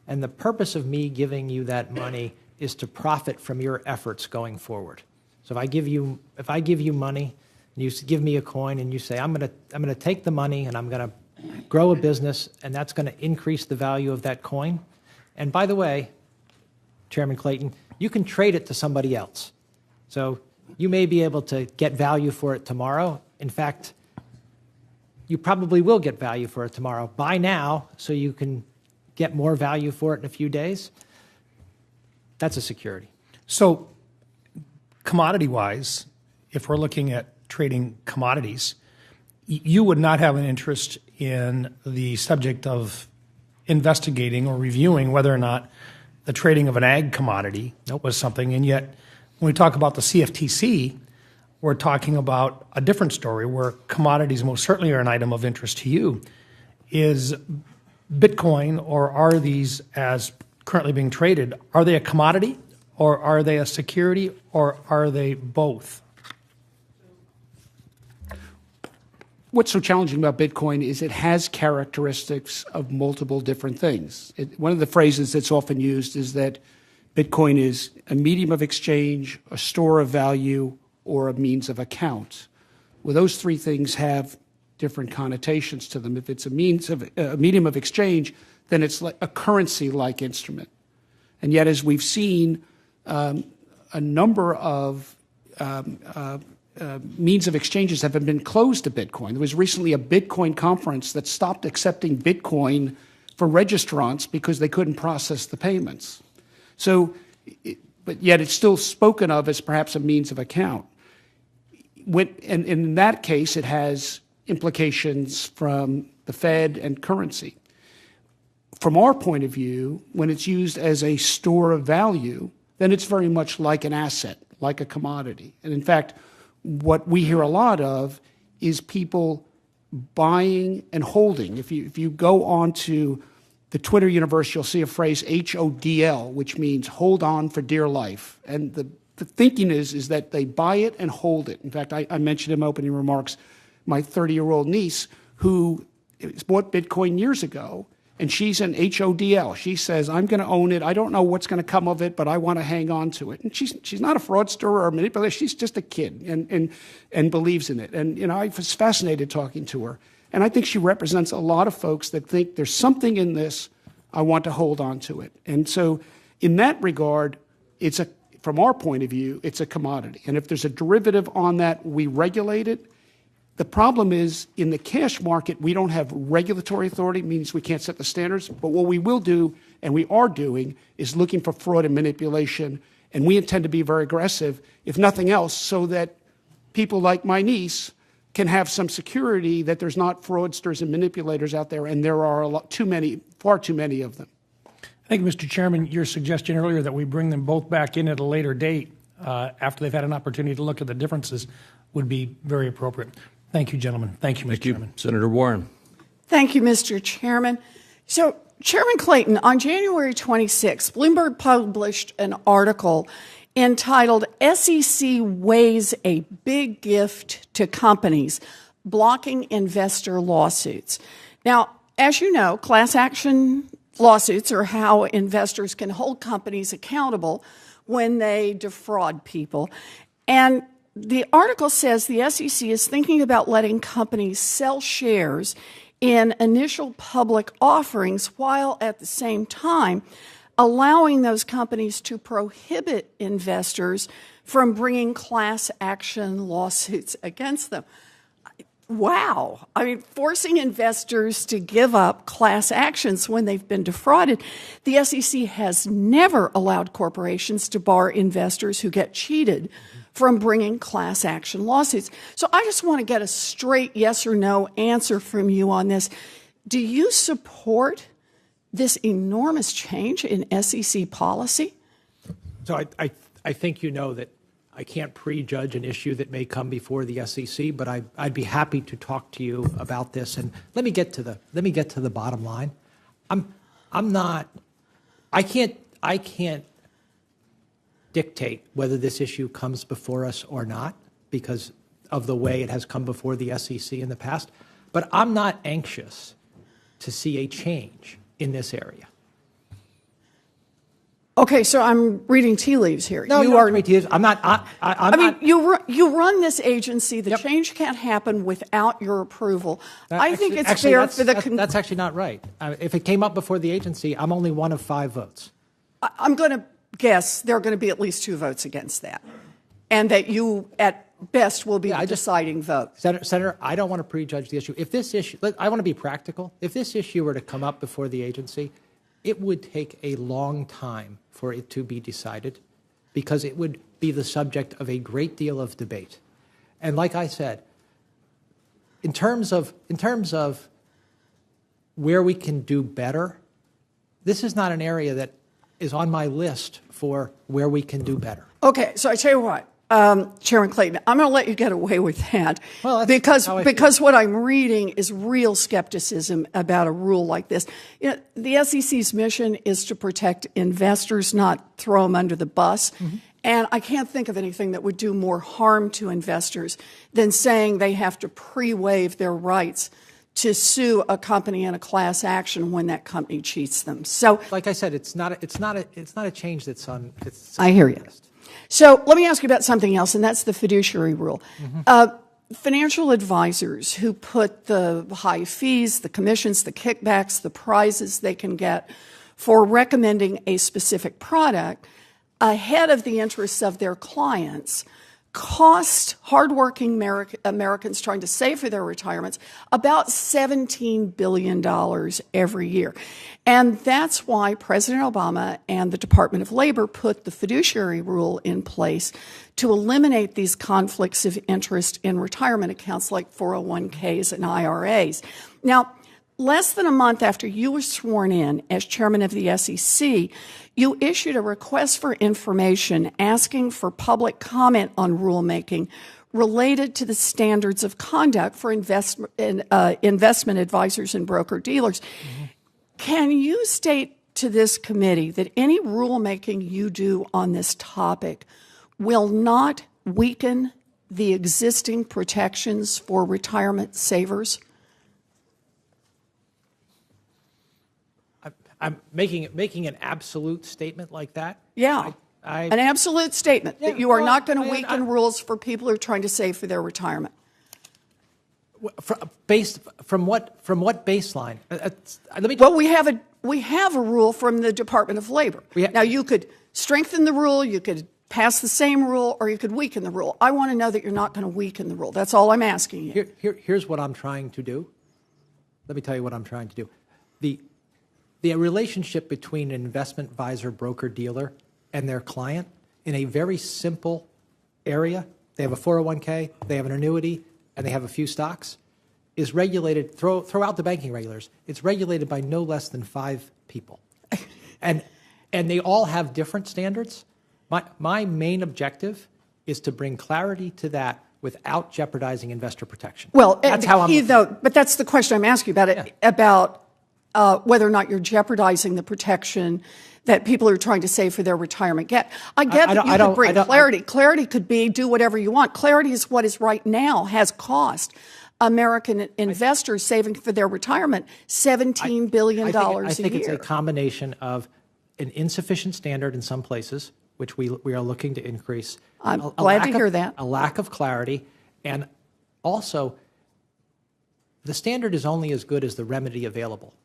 and the purpose of me giving you that money is to profit from your efforts going forward. So if I give you money, and you give me a coin, and you say I'm going to take the money and I'm going to grow a business, and that's going to increase the value of that coin. And by the way, Chairman Clayton, you can trade it to somebody else. So you may be able to get value for it tomorrow. In fact, you probably will get value for it tomorrow. Buy now so you can get more value for it in a few days. That's a security. So commodity-wise, if we're looking at trading commodities, you would not have an interest in the subject of investigating or reviewing whether or not the trading of an ag commodity was something. And yet, when we talk about the CFTC, we're talking about a different story where commodities most certainly are an item of interest to you. Is Bitcoin, or are these as currently being traded, are they a commodity, or are they a security, or are they both? What's so challenging about Bitcoin is it has characteristics of multiple different things. One of the phrases that's often used is that Bitcoin is a medium of exchange, a store of value, or a means of account. Well, those three things have different connotations to them. If it's a medium of exchange, then it's like a currency-like instrument. And yet, as we've seen, a number of means of exchanges have been closed to Bitcoin. There was recently a Bitcoin conference that stopped accepting Bitcoin for registrants because they couldn't process the payments. So, but yet it's still spoken of as perhaps a means of account. And in that case, it has implications from the Fed and currency. From our point of view, when it's used as a store of value, then it's very much like an asset, like a commodity. And in fact, what we hear a lot of is people buying and holding. If you go onto the Twitter universe, you'll see a phrase HODL, which means hold on for dear life. And the thinking is that they buy it and hold it. In fact, I mentioned in my opening remarks my 30-year-old niece who bought Bitcoin years ago, and she's an HODL. She says, I'm going to own it. I don't know what's going to come of it, but I want to hang on to it. And she's not a fraudster or a manipulator. She's just a kid and believes in it. And, I was fascinated talking to her. And I think she represents a lot of folks that think there's something in this, I want to hold on to it. And so in that regard, from our point of view, it's a commodity. And if there's a derivative on that, we regulate it. The problem is, in the cash market, we don't have regulatory authority, means we can't set the standards. But what we will do, and we are doing, is looking for fraud and manipulation. And we intend to be very aggressive, if nothing else, so that people like my niece can have some security that there's not fraudsters and manipulators out there, and there are far too many of them. I think, Mr. Chairman, your suggestion earlier that we bring them both back in at a later date after they've had an opportunity to look at the differences would be very appropriate. Thank you, gentlemen. Thank you, Mr. Chairman. Senator Warren. Thank you, Mr. Chairman. So, Chairman Clayton, on January 26, Bloomberg published an article entitled SEC Weighs a Big Gift to Companies, Blocking Investor Lawsuits. Now, as you know, class action lawsuits are how investors can hold companies accountable when they defraud people. And the article says the SEC is thinking about letting companies sell shares in initial public offerings while at the same time allowing those companies to prohibit investors from bringing class action lawsuits against them. Wow. I mean, forcing investors to give up class actions when they've been defrauded. The SEC has never allowed corporations to bar investors who get cheated from bringing class action lawsuits. So I just want to get a straight yes or no answer from you on this. Do you support this enormous change in SEC policy? So I think you know that I can't prejudge an issue that may come before the SEC, but I'd be happy to talk to you about this. And let me get to the bottom line. I can't dictate whether this issue comes before us or not because of the way it has come before the SEC in the past. But I'm not anxious to see a change in this area. Okay, so I'm reading tea leaves here. No, you are reading tea leaves. I'm not. You run this agency. The change can't happen without your approval. I think it's fair for the. That's actually not right. If it came up before the agency, I'm only one of 5 votes. I'm going to guess there are going to be at least 2 votes against that, and that you, at best, will be the deciding vote. Senator, I don't want to prejudge the issue. If this issue, I want to be practical. If this issue were to come up before the agency, it would take a long time for it to be decided because it would be the subject of a great deal of debate. And like I said, in terms of where we can do better, this is not an area that is on my list for where we can do better. Okay, so I tell you what, Chairman Clayton, I'm going to let you get away with that because what I'm reading is real skepticism about a rule like this. You know, the SEC's mission is to protect investors, not throw them under the bus. Mm-hmm. And I can't think of anything that would do more harm to investors than saying they have to pre-waive their rights to sue a company in a class action when that company cheats them. So, like I said, it's not a change that's on. I hear you. So let me ask you about something else, and that's the fiduciary rule. Mm-hmm. Financial advisors who put the high fees, the commissions, the kickbacks, the prizes they can get for recommending a specific product ahead of the interests of their clients cost hardworking Americans trying to save for their retirements about $17 billion every year. And that's why President Obama and the Department of Labor put the fiduciary rule in place to eliminate these conflicts of interest in retirement accounts like 401ks and IRAs. Now, less than a month after you were sworn in as chairman of the SEC, you issued a request for information asking for public comment on rulemaking related to the standards of conduct for investment advisors and broker-dealers. Mm-hmm. Can you state to this committee that any rulemaking you do on this topic will not weaken the existing protections for retirement savers? I'm making an absolute statement like that. Yeah, an absolute statement that you are not going to weaken rules for people who are trying to save for their retirement. From what baseline? Let me. Well, we have a rule from the Department of Labor. Now you could strengthen the rule, you could pass the same rule, or you could weaken the rule. I want to know that you're not going to weaken the rule. That's all I'm asking you. Here's what I'm trying to do. Let me tell you what I'm trying to do. The relationship between an investment advisor, broker, dealer, and their client in a very simple area, they have a 401k, they have an annuity, and they have a few stocks, is regulated, throw out the banking regulators, it's regulated by no less than 5 people. And they all have different standards. My main objective is to bring clarity to that without jeopardizing investor protection. Well, that's how I'm. But that's the question I'm asking you about whether or not you're jeopardizing the protection that people are trying to save for their retirement get. I get that you could bring clarity. Clarity could be do whatever you want. Clarity is what is right now has cost American investors saving for their retirement $17 billion a year. I think it's a combination of an insufficient standard in some places, which we are looking to increase. I'm glad to hear that. A lack of clarity, and also the standard is only as good as the remedy available.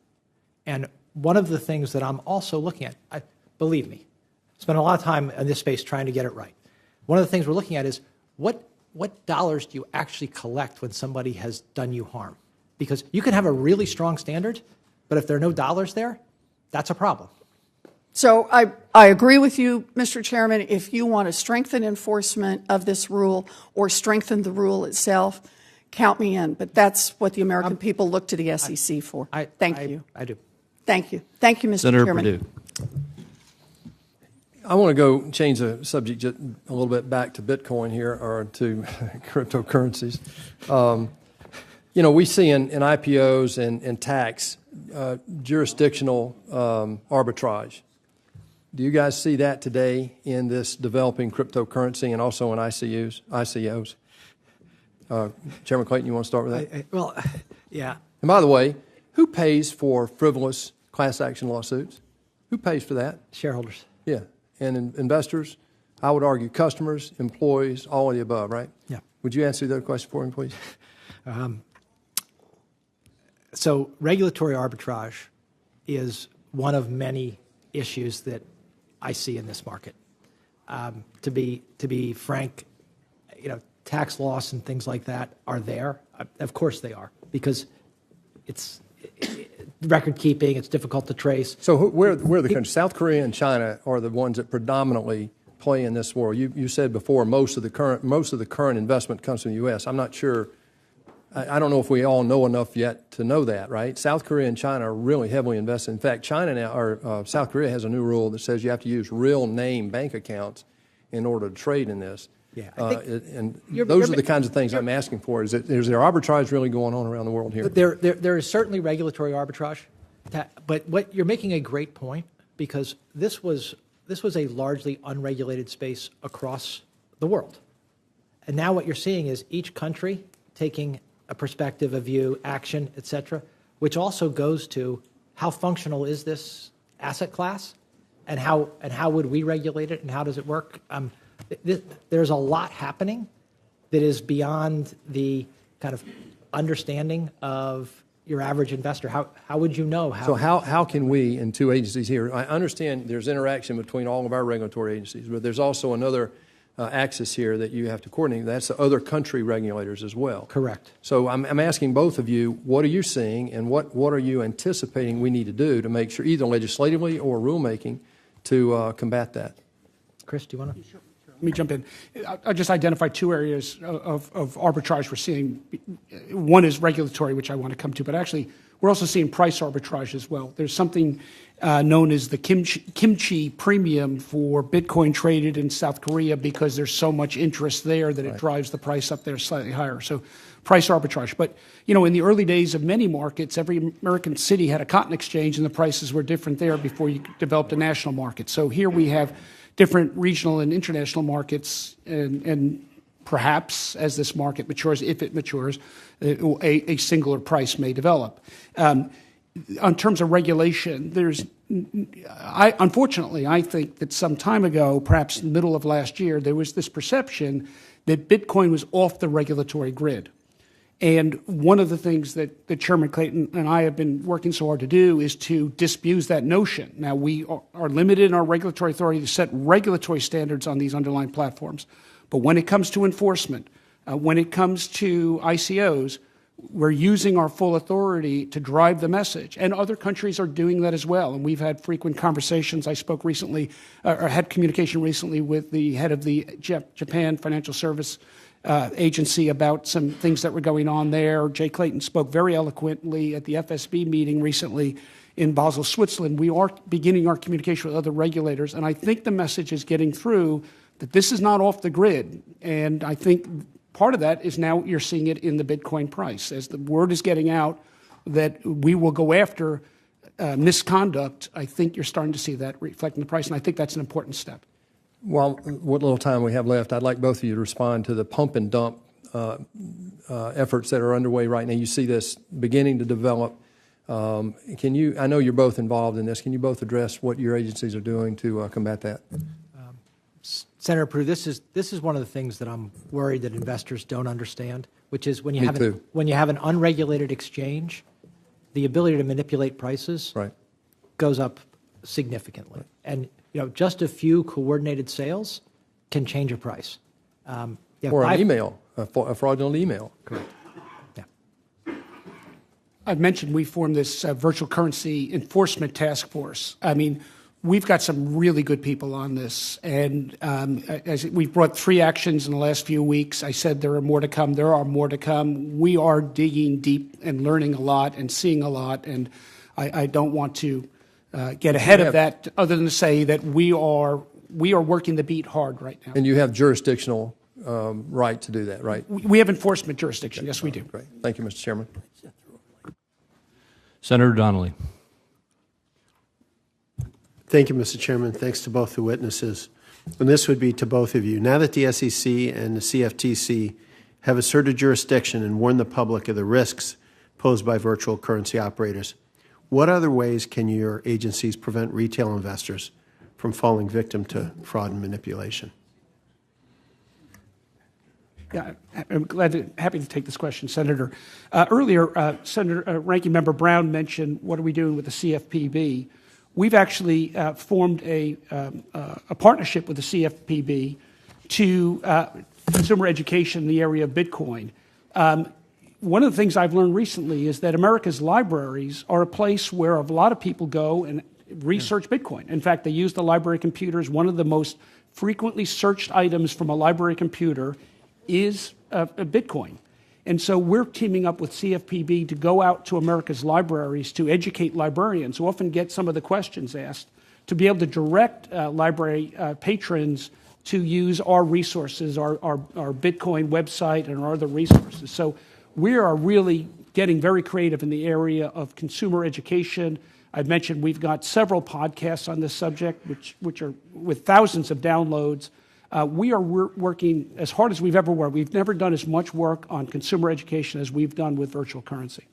And one of the things that I'm also looking at, believe me, spent a lot of time in this space trying to get it right. One of the things we're looking at is what dollars do you actually collect when somebody has done you harm? Because you can have a really strong standard, but if there are no dollars there, that's a problem. So I agree with you, Mr. Chairman. If you want to strengthen enforcement of this rule or strengthen the rule itself, count me in. But that's what the American people look to the SEC for. Thank you. I do. Thank you. Thank you, Mr. Senator Chairman. Perdue. I want to go change the subject just a little bit back to Bitcoin here, or to cryptocurrencies. We see in IPOs and tax jurisdictional arbitrage. Do you guys see that today in this developing cryptocurrency and also in ICOs? Chairman Clayton, you want to start with that? Yeah. And by the way, who pays for frivolous class action lawsuits? Who pays for that? Shareholders. Yeah. And investors, I would argue customers, employees, all of the above, right? Yeah. Would you answer that question for me, please? So regulatory arbitrage is one of many issues that I see in this market. To be frank, tax loss and things like that are there. Of course they are, because it's record keeping. It's difficult to trace. So where are the countries? South Korea and China are the ones that predominantly play in this world. You said before most of the current investment comes from the U.S. I'm not sure. I don't know if we all know enough yet to know that, right? South Korea and China are really heavily invested. In fact, South Korea has a new rule that says you have to use real name bank accounts in order to trade in this. Yeah, and those are the kinds of things I'm asking for. Is there arbitrage really going on around the world here? There is certainly regulatory arbitrage, but what you're making a great point, because this was a largely unregulated space across the world, and now what you're seeing is each country taking a perspective, a view, action, et cetera, which also goes to how functional is this asset class, and how would we regulate it, and how does it work? There's a lot happening that is beyond the kind of understanding of your average investor, how would you know? So how can we, in two agencies here, I understand there's interaction between all of our regulatory agencies, but there's also another axis here that you have to coordinate. That's the other country regulators as well. Correct. So I'm asking both of you, what are you seeing and what are you anticipating we need to do to make sure, either legislatively or rulemaking, to combat that? Chris, do you want to? Sure. Let me jump in. I'll just identify two areas of arbitrage we're seeing. One is regulatory, which I want to come to, but actually we're also seeing price arbitrage as well. There's something known as the kimchi premium for Bitcoin traded in South Korea because there's so much interest there that it drives the price up there slightly higher. So price arbitrage. But, you know, in the early days of many markets, every American city had a cotton exchange and the prices were different there before you developed a national market. So here we have different regional and international markets, and perhaps as this market matures, if it matures, a singular price may develop. On terms of regulation, unfortunately, I think that some time ago, perhaps middle of last year, there was this perception that Bitcoin was off the regulatory grid. And one of the things that Chairman Clayton and I have been working so hard to do is to disabuse that notion. Now, we are limited in our regulatory authority to set regulatory standards on these underlying platforms. But when it comes to enforcement, when it comes to ICOs, we're using our full authority to drive the message. And other countries are doing that as well. And we've had frequent conversations. I spoke recently, or had communication recently with the head of the Japan Financial Service Agency about some things that were going on there. Jay Clayton spoke very eloquently at the FSB meeting recently in Basel, Switzerland. We are beginning our communication with other regulators, and I think the message is getting through that this is not off the grid. And I think part of that is now you're seeing it in the Bitcoin price. As the word is getting out that we will go after misconduct, I think you're starting to see that reflect in the price, and I think that's an important step. Well, what little time we have left, I'd like both of you to respond to the pump and dump efforts that are underway right now. You see this beginning to develop. Can you, I know you're both involved in this, can you both address what your agencies are doing to combat that? Senator Perdue, this is one of the things that I'm worried that investors don't understand, which is when you have an unregulated exchange, the ability to manipulate prices goes up significantly. Right. And you know, just a few coordinated sales can change a price. Or an email, a fraudulent email. Correct. Yeah. I've mentioned we formed this virtual currency enforcement task force. I mean, we've got some really good people on this, and we've brought 3 actions in the last few weeks. I said there are more to come. There are more to come. We are digging deep and learning a lot and seeing a lot, and I don't want to get ahead of that other than to say that we are working the beat hard right now. And you have jurisdictional right to do that, right? We have enforcement jurisdiction. Yes, we do. Great. Thank you, Mr. Chairman. Senator Donnelly. Thank you, Mr. Chairman. Thanks to both the witnesses. And this would be to both of you. Now that the SEC and the CFTC have asserted jurisdiction and warned the public of the risks posed by virtual currency operators, what other ways can your agencies prevent retail investors from falling victim to fraud and manipulation? Yeah, I'm happy to take this question, Senator. Earlier, Senator Ranking Member Brown mentioned what are we doing with the CFPB. We've actually formed a partnership with the CFPB to consumer education in the area of Bitcoin. One of the things I've learned recently is that America's libraries are a place where a lot of people go and research Bitcoin. In fact, they use the library computers. One of the most frequently searched items from a library computer is a Bitcoin. And so we're teaming up with CFPB to go out to America's libraries to educate librarians who often get some of the questions asked, to be able to direct library patrons to use our resources, our Bitcoin website and our other resources. So we are really getting very creative in the area of consumer education. I've mentioned we've got several podcasts on this subject, which are with thousands of downloads. We are working as hard as we've ever worked. We've never done as much work on consumer education as we've done with virtual currency.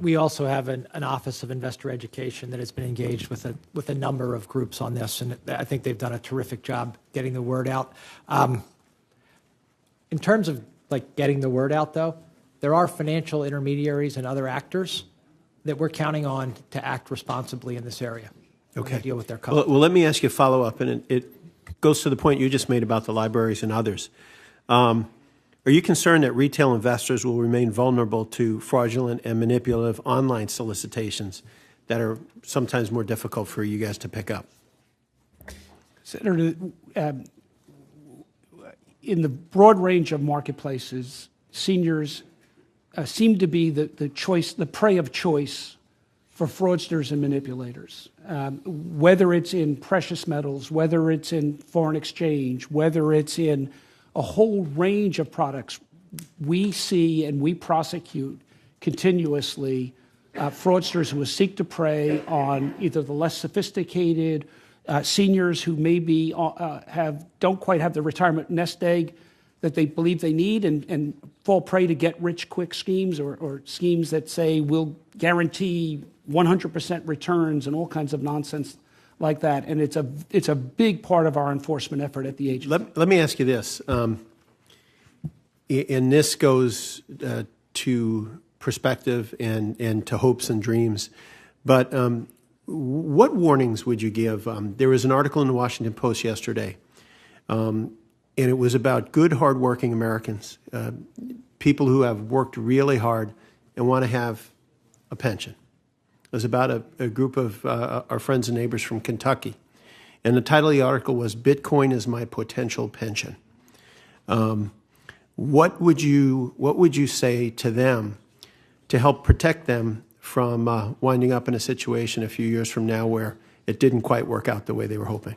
We also have an Office of Investor Education that has been engaged with a number of groups on this, and I think they've done a terrific job getting the word out. In terms of like getting the word out, though, there are financial intermediaries and other actors that we're counting on to act responsibly in this area. Okay. Deal with their well, let me ask you a follow-up, and it goes to the point you just made about the libraries and others. Are you concerned that retail investors will remain vulnerable to fraudulent and manipulative online solicitations that are sometimes more difficult for you guys to pick up? Senator, in the broad range of marketplaces, seniors seem to be the prey of choice for fraudsters and manipulators. Whether it's in precious metals, whether it's in foreign exchange, whether it's in a whole range of products, we see and we prosecute continuously fraudsters who seek to prey on either the less sophisticated seniors who maybe don't quite have the retirement nest egg that they believe they need and fall prey to get-rich-quick schemes or schemes that say we'll guarantee 100% returns and all kinds of nonsense like that. And it's a big part of our enforcement effort at the agency. Let me ask you this, and this goes to perspective and to hopes and dreams, but what warnings would you give? There was an article in the Washington Post yesterday, and it was about good, hardworking Americans, people who have worked really hard and want to have a pension. It was about a group of our friends and neighbors from Kentucky. And the title of the article was, "Bitcoin is My Potential Pension." What would you say to them to help protect them from winding up in a situation a few years from now where it didn't quite work out the way they were hoping?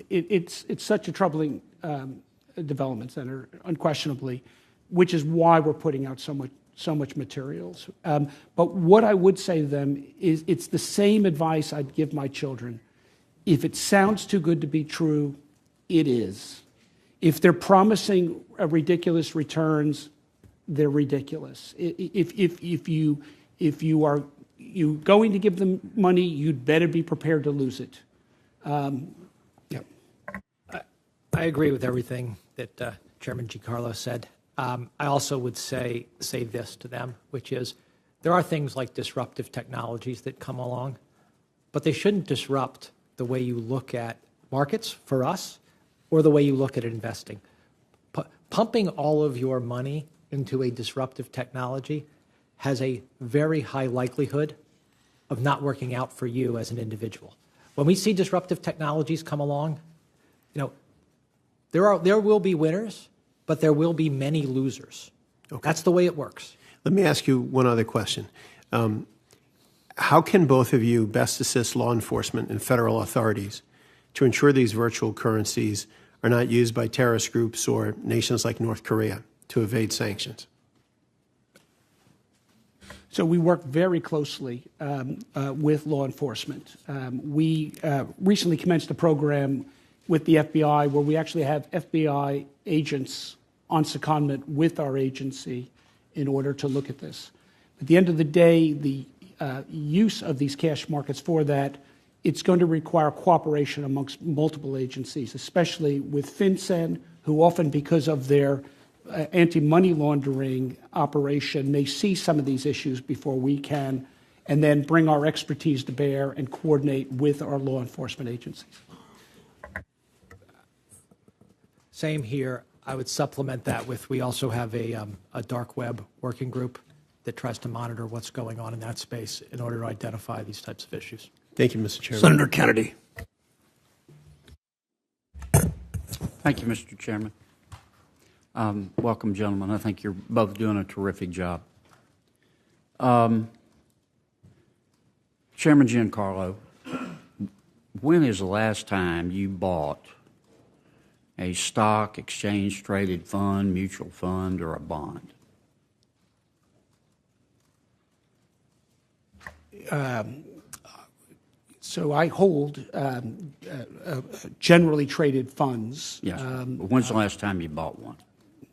It's such a troubling development, Senator, unquestionably, which is why we're putting out so much materials. But what I would say to them is it's the same advice I'd give my children. If it sounds too good to be true, it is. If they're promising ridiculous returns, they're ridiculous. If you are going to give them money, you'd better be prepared to lose it. I agree with everything that Chairman Giancarlo said. I also would say this to them, which is there are things like disruptive technologies that come along, but they shouldn't disrupt the way you look at markets for us or the way you look at investing. Pumping all of your money into a disruptive technology has a very high likelihood of not working out for you as an individual. When we see disruptive technologies come along, there will be winners, but there will be many losers. Okay. That's the way it works. Let me ask you one other question. How can both of you best assist law enforcement and federal authorities to ensure these virtual currencies are not used by terrorist groups or nations like North Korea to evade sanctions? So we work very closely with law enforcement. We recently commenced a program with the FBI where we actually have FBI agents on secondment with our agency in order to look at this. At the end of the day, the use of these cash markets for that, it's going to require cooperation amongst multiple agencies, especially with FinCEN, who often, because of their anti-money laundering operation, may see some of these issues before we can, and then bring our expertise to bear and coordinate with our law enforcement agencies. Same here. I would supplement that with we also have a dark web working group that tries to monitor what's going on in that space in order to identify these types of issues. Thank you, Mr. Chairman. Senator Kennedy. Thank you, Mr. Chairman. Welcome, gentlemen. I think you're both doing a terrific job. Chairman Giancarlo, when is the last time you bought a stock, exchange-traded fund, mutual fund, or a bond? So I hold generally traded funds. Yes. When's the last time you bought one?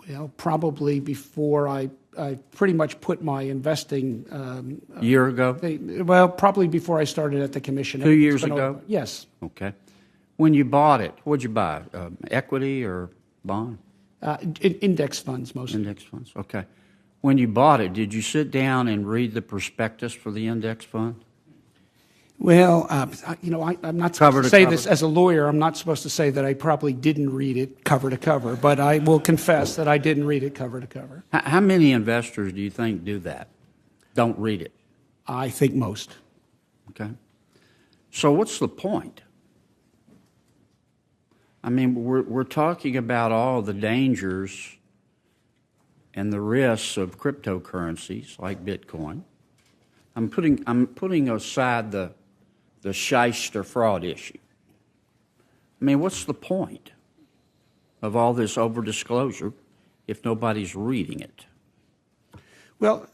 Well, probably before I pretty much put my investing. A year ago? Well, probably before I started at the commission. 2 years ago? Yes. Okay. When you bought it, what'd you buy? Equity or bond? Index funds mostly. Index funds. Okay. when you bought it, did you sit down and read the prospectus for the index fund? Well, I'm not Cover supposed to to say cover. this as a lawyer. I'm not supposed to say that I probably didn't read it cover to cover, but I will confess that I didn't read it cover to cover. How many investors do you think do that? Don't read it? I think most. Okay. So what's the point? I mean, we're talking about all the dangers and the risks of cryptocurrencies like Bitcoin. I'm putting aside the shyster fraud issue. I mean, what's the point of all this over-disclosure if nobody's reading it? Well,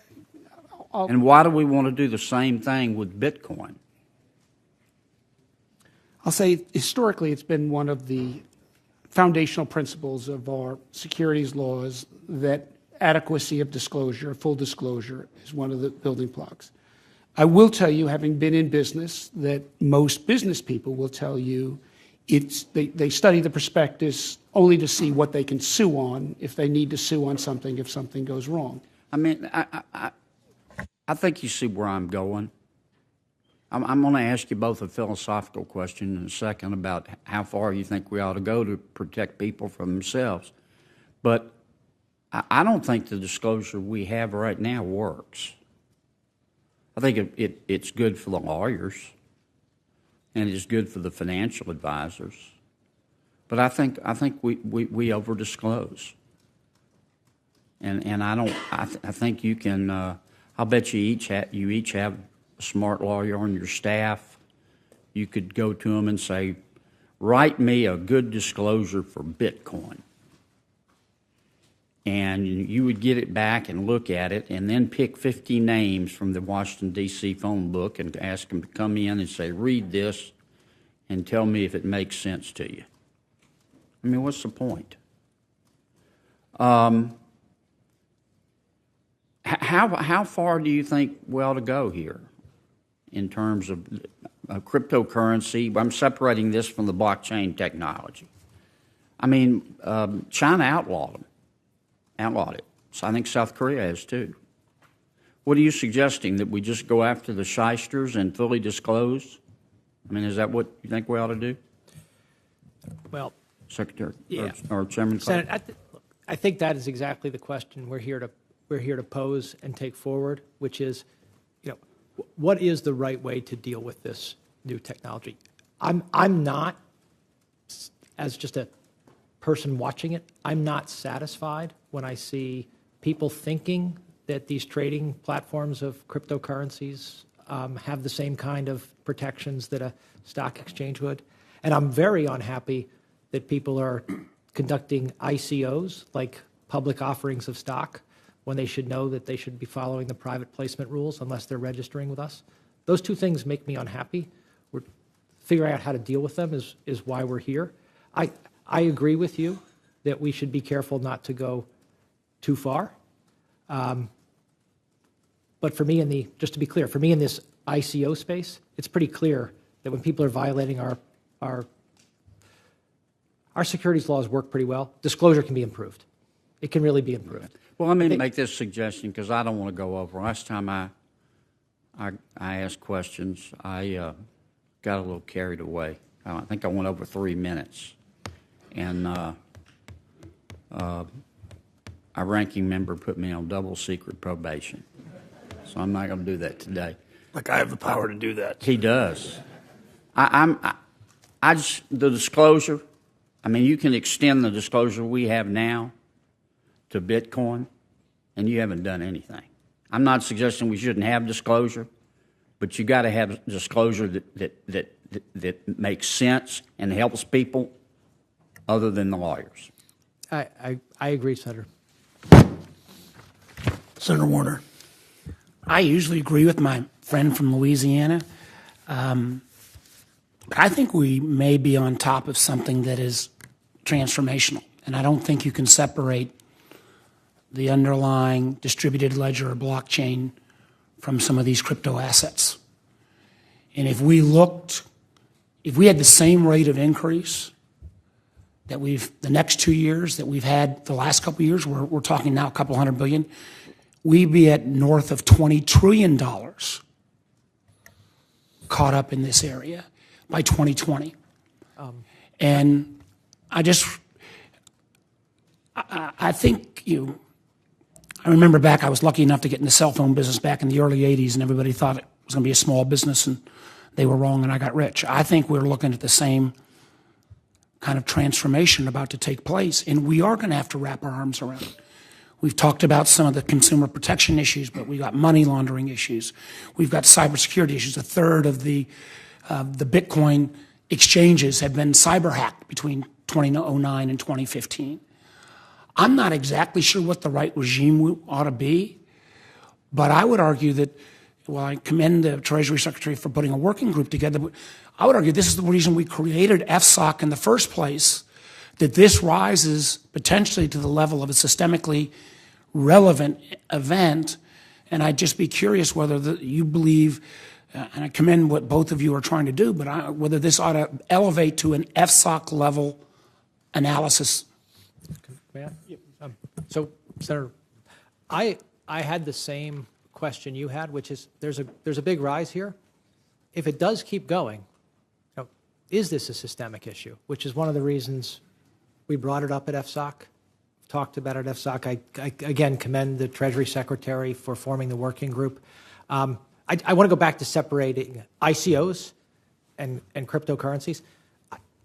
and why do we want to do the same thing with Bitcoin? I'll say historically it's been one of the foundational principles of our securities laws that adequacy of disclosure, full disclosure, is one of the building blocks. I will tell you, having been in business, that most business people will tell you they study the prospectus only to see what they can sue on if they need to sue on something if something goes wrong. I mean, I think you see where I'm going. I'm going to ask you both a philosophical question in a second about how far you think we ought to go to protect people from themselves. But I don't think the disclosure we have right now works. I think it's good for the lawyers, and it's good for the financial advisors. But I think we over-disclose. And I think you can. I'll bet you each have a smart lawyer on your staff. You could go to them and say, "Write me a good disclosure for Bitcoin." And you would get it back and look at it and then pick 50 names from the Washington, D.C. phone book and ask them to come in and say, read this and tell me if it makes sense to you. I mean, what's the point? How far do you think we ought to go here in terms of cryptocurrency? I'm separating this from the blockchain technology. I mean, China outlawed it. So I think South Korea has too. What are you suggesting, that we just go after the shysters and fully disclose? I mean, is that what you think we ought to do? Well, Secretary, yeah. or Chairman? Senator, I think that is exactly the question we're here to pose and take forward, which is, what is the right way to deal with this new technology? I'm not, as just a person watching it, I'm not satisfied when I see people thinking that these trading platforms of cryptocurrencies have the same kind of protections that a stock exchange would. And I'm very unhappy that people are conducting ICOs, like public offerings of stock, when they should know that they should be following the private placement rules unless they're registering with us. Those two things make me unhappy. We're figuring out how to deal with them is why we're here. I agree with you that we should be careful not to go too far. But for me, just to be clear, for me in this ICO space, it's pretty clear that when people are violating our securities laws work pretty well. Disclosure can be improved. It can really be improved. Well, let me make this suggestion because I don't want to go over. Last time I asked questions, I got a little carried away. I think I went over 3 minutes. And our ranking member put me on double secret probation. So I'm not going to do that today. Like I have the power to do that. He does. I just, the disclosure, I mean, you can extend the disclosure we have now to Bitcoin, and you haven't done anything. I'm not suggesting we shouldn't have disclosure, but you got to have disclosure that makes sense and helps people other than the lawyers. I agree, Senator. Senator Warner. I usually agree with my friend from Louisiana. But I think we may be on top of something that is transformational. And I don't think you can separate the underlying distributed ledger or blockchain from some of these crypto assets. And if we had the same rate of increase that the next 2 years that we've had the last couple of years, we're talking now a couple $100 billion, we'd be at north of $20 trillion caught up in this area by 2020. And I think I remember back, I was lucky enough to get in the cell phone business back in the early 80s, and everybody thought it was going to be a small business, and they were wrong, and I got rich. I think we're looking at the same kind of transformation about to take place, and we are going to have to wrap our arms around it. We've talked about some of the consumer protection issues, but we've got money laundering issues. We've got cybersecurity issues. A third of the Bitcoin exchanges have been cyber hacked between 2009 and 2015. I'm not exactly sure what the right regime ought to be, but I would argue that, well, I commend the Treasury Secretary for putting a working group together, but I would argue this is the reason we created FSOC in the first place, that this rises potentially to the level of a systemically relevant event, and I'd just be curious whether you believe, and I commend what both of you are trying to do, but whether this ought to elevate to an FSOC level analysis. So, Senator, I had the same question you had, which is there's a big rise here. If it does keep going, is this a systemic issue? Which is one of the reasons we brought it up at FSOC, talked about it at FSOC. I again commend the Treasury Secretary for forming the working group. I want to go back to separating ICOs and cryptocurrencies.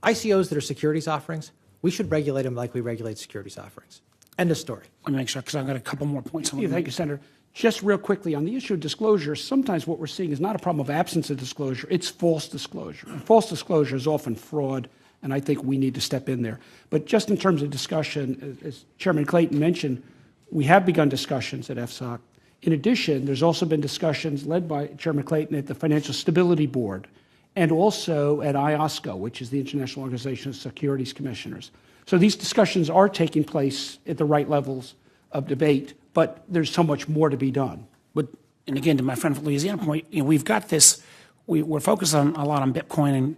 ICOs that are securities offerings, we should regulate them like we regulate securities offerings. End of story. Let me make sure, because I've got a couple more points. Thank you, Senator. Just real quickly, on the issue of disclosure, sometimes what we're seeing is not a problem of absence of disclosure, it's false disclosure. And false disclosure is often fraud, and I think we need to step in there. But just in terms of discussion, as Chairman Clayton mentioned, we have begun discussions at FSOC. In addition, there's also been discussions led by Chairman Clayton at the Financial Stability Board and also at IOSCO, which is the International Organization of Securities Commissioners. So these discussions are taking place at the right levels of debate, but there's so much more to be done. But, and again, to my friend from Louisiana point, we've got this, we're focused a lot on Bitcoin and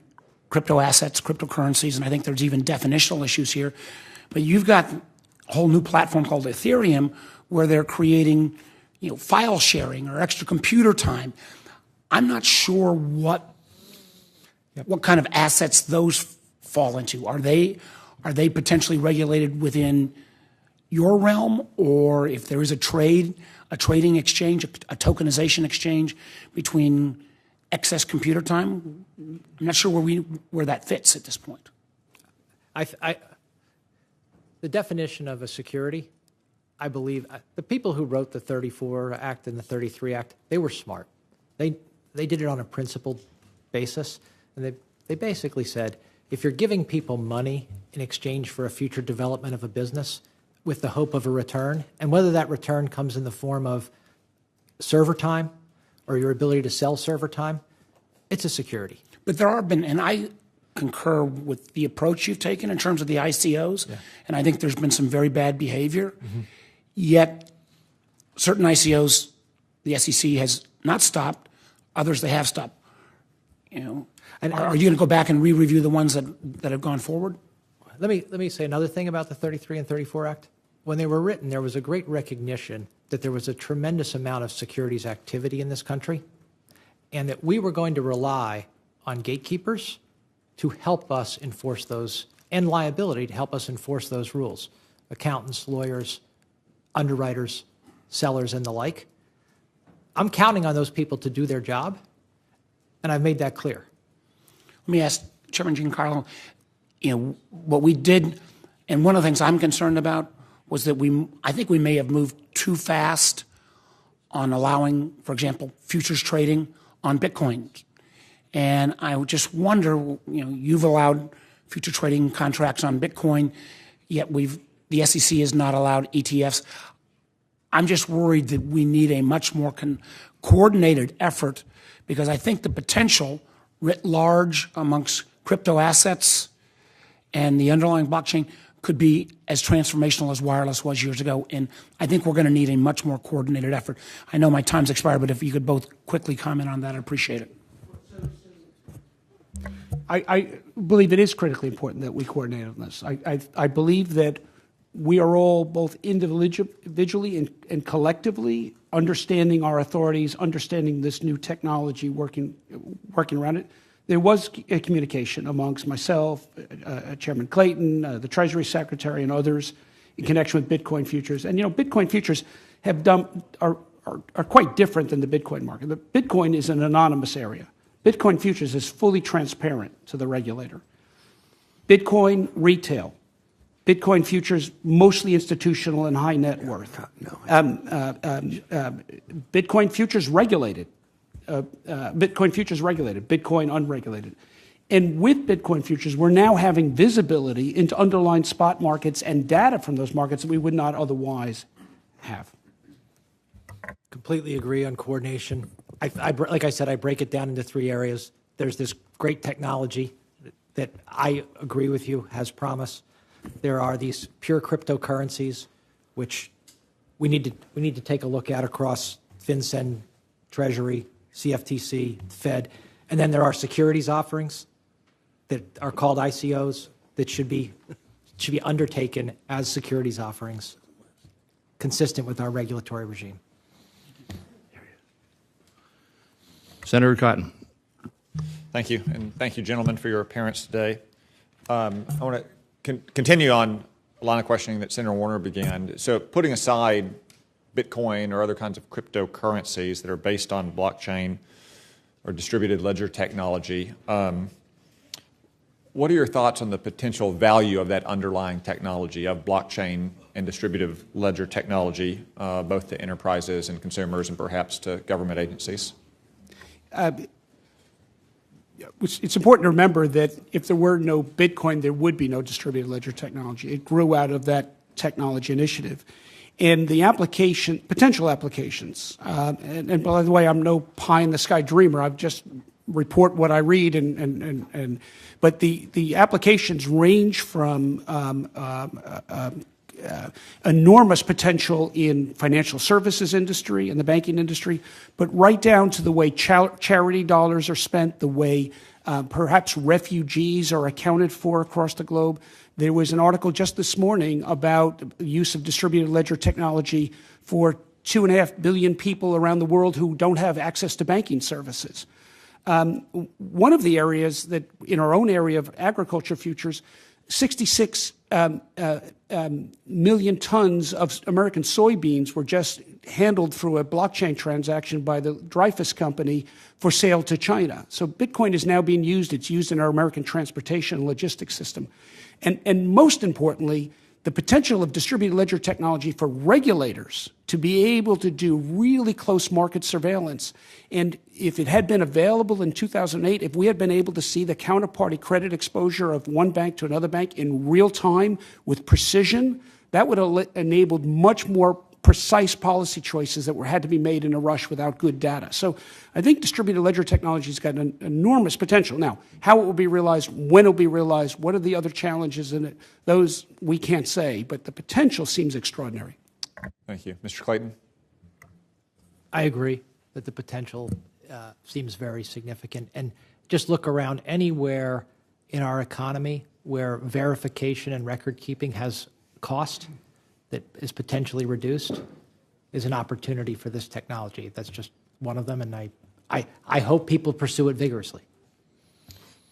crypto assets, cryptocurrencies, and I think there's even definitional issues here. But you've got a whole new platform called Ethereum where they're creating, file sharing or extra computer time. I'm not sure what kind of assets those fall into. Are they potentially regulated within your realm, or if there is a trading exchange, a tokenization exchange between excess computer time? I'm not sure where that fits at this point. The definition of a security, I believe, the people who wrote the 34 Act and the 33 Act, they were smart. They did it on a principled basis, and they basically said, if you're giving people money in exchange for a future development of a business with the hope of a return, and whether that return comes in the form of server time or your ability to sell server time, it's a security. But there have been, and I concur with the approach you've taken in terms of the ICOs, and I think there's been some very bad behavior. Mm-hmm. Yet certain ICOs, the SEC has not stopped, others they have stopped. And are you going to go back and re-review the ones that have gone forward? Let me say another thing about the 33 and 34 Act. When they were written, there was a great recognition that there was a tremendous amount of securities activity in this country, and that we were going to rely on gatekeepers to help us enforce those, and liability to help us enforce those rules. Accountants, lawyers, underwriters, sellers, and the like. I'm counting on those people to do their job, and I've made that clear. Let me ask Chairman Giancarlo, what we did, and one of the things I'm concerned about was that I think we may have moved too fast on allowing, for example, futures trading on Bitcoin. And I would just wonder, you've allowed future trading contracts on Bitcoin, yet the SEC has not allowed ETFs. I'm just worried that we need a much more coordinated effort, because I think the potential writ large amongst crypto assets and the underlying blockchain could be as transformational as wireless was years ago. And I think we're going to need a much more coordinated effort. I know my time's expired, but if you could both quickly comment on that, I'd appreciate it. I believe it is critically important that we coordinate on this. I believe that we are all both individually and collectively understanding our authorities, understanding this new technology, working around it. There was a communication amongst myself, Chairman Clayton, the Treasury Secretary, and others in connection with Bitcoin futures. And Bitcoin futures are quite different than the Bitcoin market. The Bitcoin is an anonymous area. Bitcoin futures is fully transparent to the regulator. Bitcoin retail. Bitcoin futures, mostly institutional and high net worth. Bitcoin futures regulated. Bitcoin futures regulated. Bitcoin unregulated. And with Bitcoin futures, we're now having visibility into underlying spot markets and data from those markets that we would not otherwise have. Completely agree on coordination. Like I said, I break it down into 3 areas. There's this great technology that I agree with you has promise. There are these pure cryptocurrencies, which we need to take a look at across FinCEN, Treasury, CFTC, Fed, and then there are securities offerings that are called ICOs that should be undertaken as securities offerings, consistent with our regulatory regime. Senator Cotton. Thank you, and thank you, gentlemen, for your appearance today. I want to continue on a line of questioning that Senator Warner began. So putting aside Bitcoin or other kinds of cryptocurrencies that are based on blockchain or distributed ledger technology, what are your thoughts on the potential value of that underlying technology of blockchain and distributed ledger technology, both to enterprises and consumers and perhaps to government agencies? It's important to remember that if there were no Bitcoin, there would be no distributed ledger technology. It grew out of that technology initiative. And the potential applications, and by the way, I'm no pie-in-the-sky dreamer. I just report what I read, but the applications range from enormous potential in financial services industry and the banking industry, but right down to the way charity dollars are spent, the way perhaps refugees are accounted for across the globe. There was an article just this morning about the use of distributed ledger technology for 2.5 billion people around the world who don't have access to banking services. One of the areas that, in our own area of agriculture futures, 66 million tons of American soybeans were just handled through a blockchain transaction by the Dreyfus Company for sale to China. So Bitcoin is now being used. It's used in our American transportation and logistics system. And most importantly, the potential of distributed ledger technology for regulators to be able to do really close market surveillance. And if it had been available in 2008, if we had been able to see the counterparty credit exposure of one bank to another bank in real time with precision, that would have enabled much more precise policy choices that had to be made in a rush without good data. So I think distributed ledger technology has got an enormous potential. Now, how it will be realized, when it will be realized, what are the other challenges in it, those we can't say, but the potential seems extraordinary. Thank you. Mr. Clayton? I agree that the potential seems very significant. And just look around anywhere in our economy where verification and record keeping has cost that is potentially reduced is an opportunity for this technology. That's just one of them, and I hope people pursue it vigorously.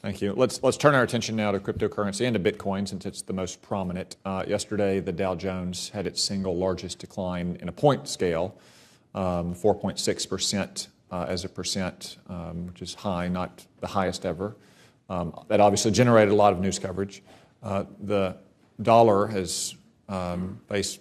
Thank you. Let's turn our attention now to cryptocurrency and to Bitcoin, since it's the most prominent. Yesterday, the Dow Jones had its single largest decline in a point scale, 4.6% as a percent, which is high, not the highest ever. That obviously generated a lot of news coverage. The dollar has faced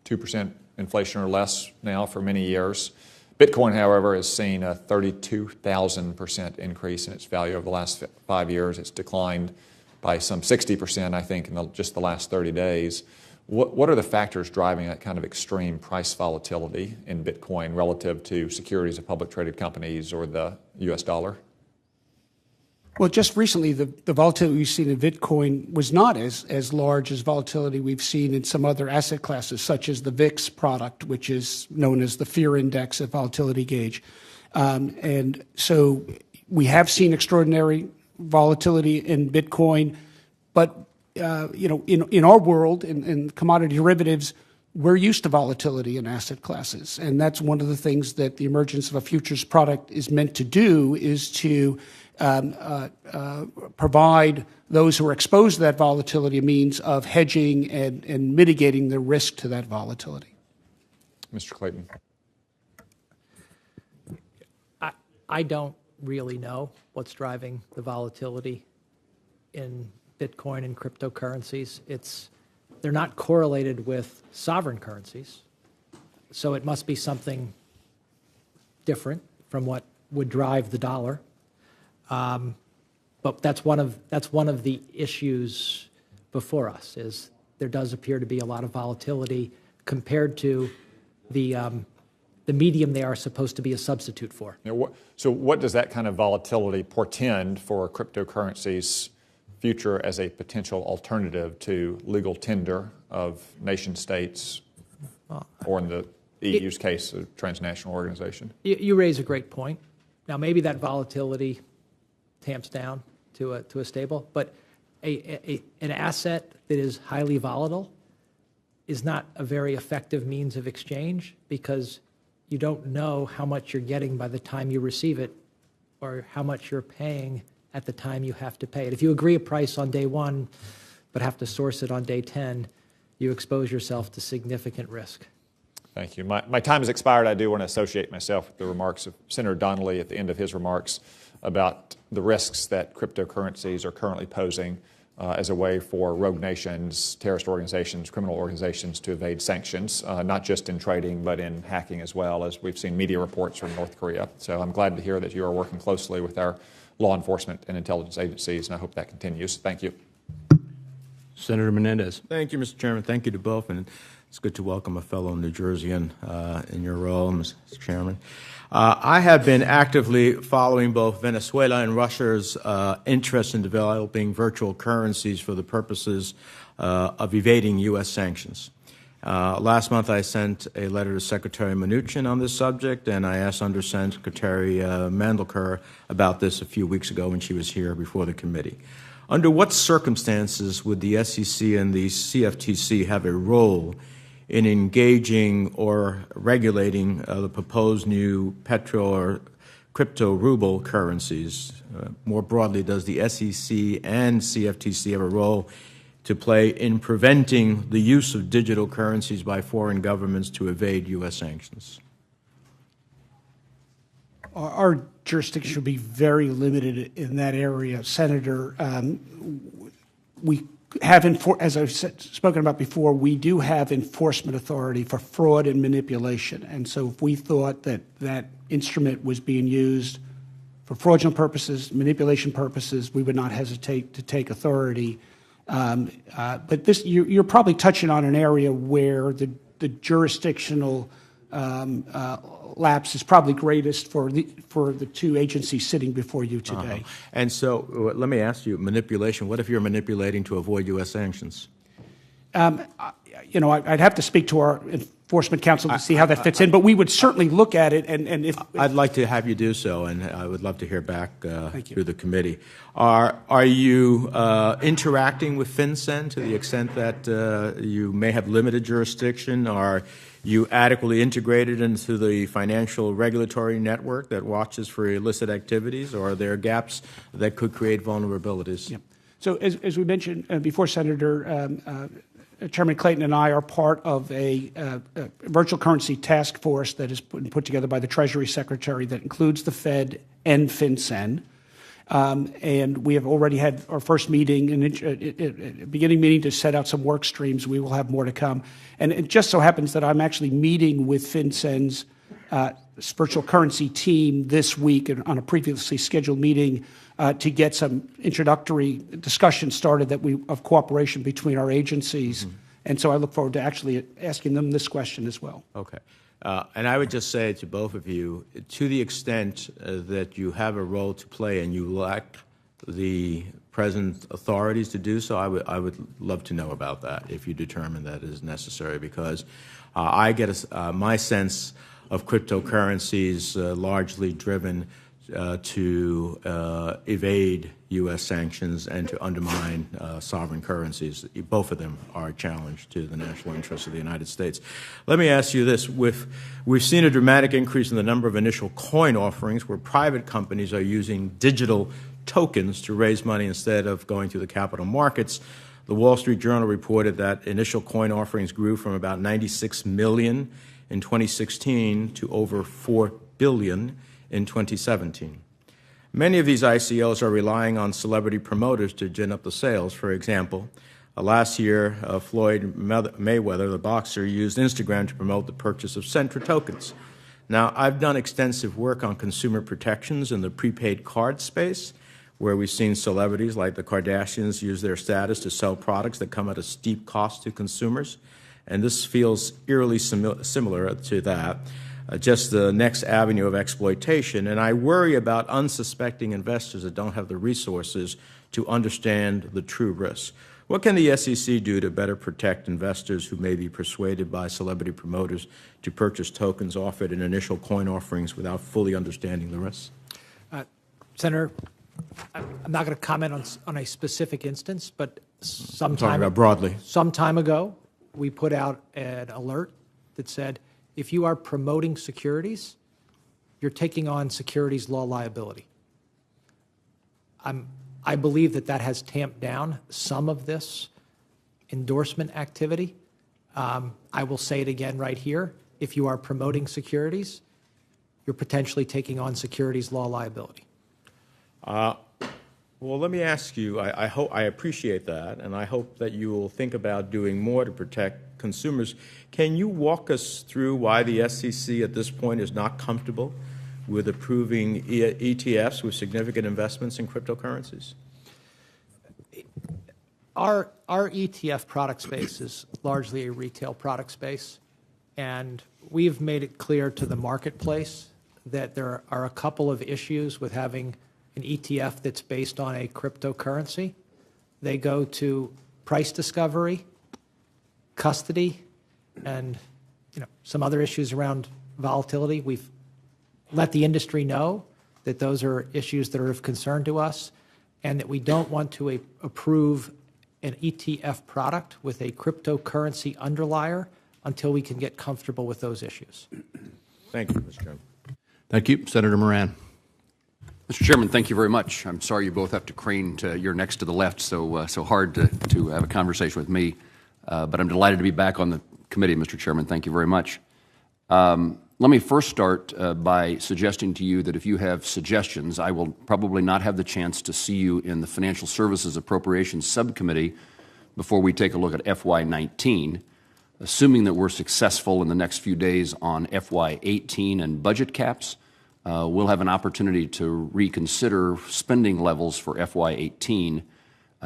2% inflation or less now for many years. Bitcoin, however, has seen a 32,000% increase in its value over the last 5 years. It's declined by some 60%, I think, in just the last 30 days. What are the factors driving that kind of extreme price volatility in Bitcoin relative to securities of public traded companies or the U.S. dollar? Well, just recently, the volatility we've seen in Bitcoin was not as large as volatility we've seen in some other asset classes, such as the VIX product, which is known as the fear index, a volatility gauge. And so we have seen extraordinary volatility in Bitcoin, but in our world, in commodity derivatives, we're used to volatility in asset classes, and that's one of the things that the emergence of a futures product is meant to do, is to provide those who are exposed to that volatility a means of hedging and mitigating the risk to that volatility. Mr. Clayton. I don't really know what's driving the volatility in Bitcoin and cryptocurrencies. They're not correlated with sovereign currencies, so it must be something different from what would drive the dollar. But that's one of the issues before us. Is there does appear to be a lot of volatility compared to the medium they are supposed to be a substitute for. So what does that kind of volatility portend for cryptocurrencies' future as a potential alternative to legal tender of nation states, or in the EU's case, a transnational organization? You raise a great point. Now, maybe that volatility tamps down to a stable, but an asset that is highly volatile is not a very effective means of exchange, because you don't know how much you're getting by the time you receive it, or how much you're paying at the time you have to pay it. If you agree a price on day one, but have to source it on day 10, you expose yourself to significant risk. Thank you. My time has expired. I do want to associate myself with the remarks of Senator Donnelly at the end of his remarks about the risks that cryptocurrencies are currently posing as a way for rogue nations, terrorist organizations, criminal organizations to evade sanctions, not just in trading, but in hacking as well, as we've seen media reports from North Korea. So I'm glad to hear that you are working closely with our law enforcement and intelligence agencies, and I hope that continues. Thank you. Senator Menendez. Thank you, Mr. Chairman. Thank you to both, and it's good to welcome a fellow New Jerseyan in your role, Mr. Chairman. I have been actively following both Venezuela and Russia's interest in developing virtual currencies for the purposes of evading U.S. sanctions. Last month, I sent a letter to Secretary Mnuchin on this subject, and I asked Undersecretary Mandelker about this a few weeks ago when she was here before the committee. Under what circumstances would the SEC and the CFTC have a role in engaging or regulating the proposed new petro or crypto ruble currencies? More broadly, does the SEC and CFTC have a role to play in preventing the use of digital currencies by foreign governments to evade U.S. sanctions? Our jurisdiction should be very limited in that area, Senator. We have, as I've spoken about before, we do have enforcement authority for fraud and manipulation. And so if we thought that that instrument was being used for fraudulent purposes, manipulation purposes, we would not hesitate to take authority. But this, you're probably touching on an area where the jurisdictional lapse is probably greatest for the two agencies sitting before you today. And so let me ask you, manipulation, what if you're manipulating to avoid U.S. sanctions? I'd have to speak to our enforcement counsel to see how that fits in, but we would certainly look at it. And if I'd like to have you do so, and I would love to hear back through the committee. Are you interacting with FinCEN to the extent that you may have limited jurisdiction? Are you adequately integrated into the financial regulatory network that watches for illicit activities, or are there gaps that could create vulnerabilities? Yeah. So as we mentioned before, Senator, Chairman Clayton and I are part of a virtual currency task force that is put together by the Treasury Secretary that includes the Fed and FinCEN. And we have already had our first meeting, a beginning meeting to set out some work streams. We will have more to come. And it just so happens that I'm actually meeting with FinCEN's virtual currency team this week on a previously scheduled meeting to get some introductory discussion started of cooperation between our agencies. Mm-hmm. And so I look forward to actually asking them this question as well. Okay. And I would just say to both of you, to the extent that you have a role to play and you lack the present authorities to do so, I would love to know about that if you determine that is necessary, because I get my sense of cryptocurrencies largely driven to evade U.S. sanctions and to undermine sovereign currencies. Both of them are a challenge to the national interests of the United States. Let me ask you this. We've seen a dramatic increase in the number of initial coin offerings where private companies are using digital tokens to raise money instead of going through the capital markets. The Wall Street Journal reported that initial coin offerings grew from about 96 million in 2016 to over 4 billion in 2017. Many of these ICOs are relying on celebrity promoters to gin up the sales. For example, last year, Floyd Mayweather, the boxer, used Instagram to promote the purchase of Centra tokens. Now, I've done extensive work on consumer protections in the prepaid card space, where we've seen celebrities like the Kardashians use their status to sell products that come at a steep cost to consumers. And this feels eerily similar to that. Just the next avenue of exploitation. And I worry about unsuspecting investors that don't have the resources to understand the true risks. What can the SEC do to better protect investors who may be persuaded by celebrity promoters to purchase tokens offered in initial coin offerings without fully understanding the risks? Senator, I'm not going to comment on a specific instance, but some time ago, we put out an alert that said, if you are promoting securities, you're taking on securities law liability. I believe that has tamped down some of this endorsement activity. I will say it again right here. If you are promoting securities, you're potentially taking on securities law liability. Well, let me ask you, I appreciate that, and I hope that you will think about doing more to protect consumers. Can you walk us through why the SEC at this point is not comfortable with approving ETFs with significant investments in cryptocurrencies? Our ETF product space is largely a retail product space, and we've made it clear to the marketplace that there are a couple of issues with having an ETF that's based on a cryptocurrency. They go to price discovery, custody, and some other issues around volatility. We've let the industry know that those are issues that are of concern to us, and that we don't want to approve an ETF product with a cryptocurrency underlier until we can get comfortable with those issues. Thank you, Mr. Chairman. Thank you. Senator Moran. Mr. Chairman, thank you very much. I'm sorry you both have to crane to your next to the left, so hard to have a conversation with me. But I'm delighted to be back on the committee, Mr. Chairman. Thank you very much. Let me first start by suggesting to you that if you have suggestions, I will probably not have the chance to see you in the Financial Services Appropriations Subcommittee before we take a look at FY19. Assuming that we're successful in the next few days on FY18 and budget caps, we'll have an opportunity to reconsider spending levels for FY18.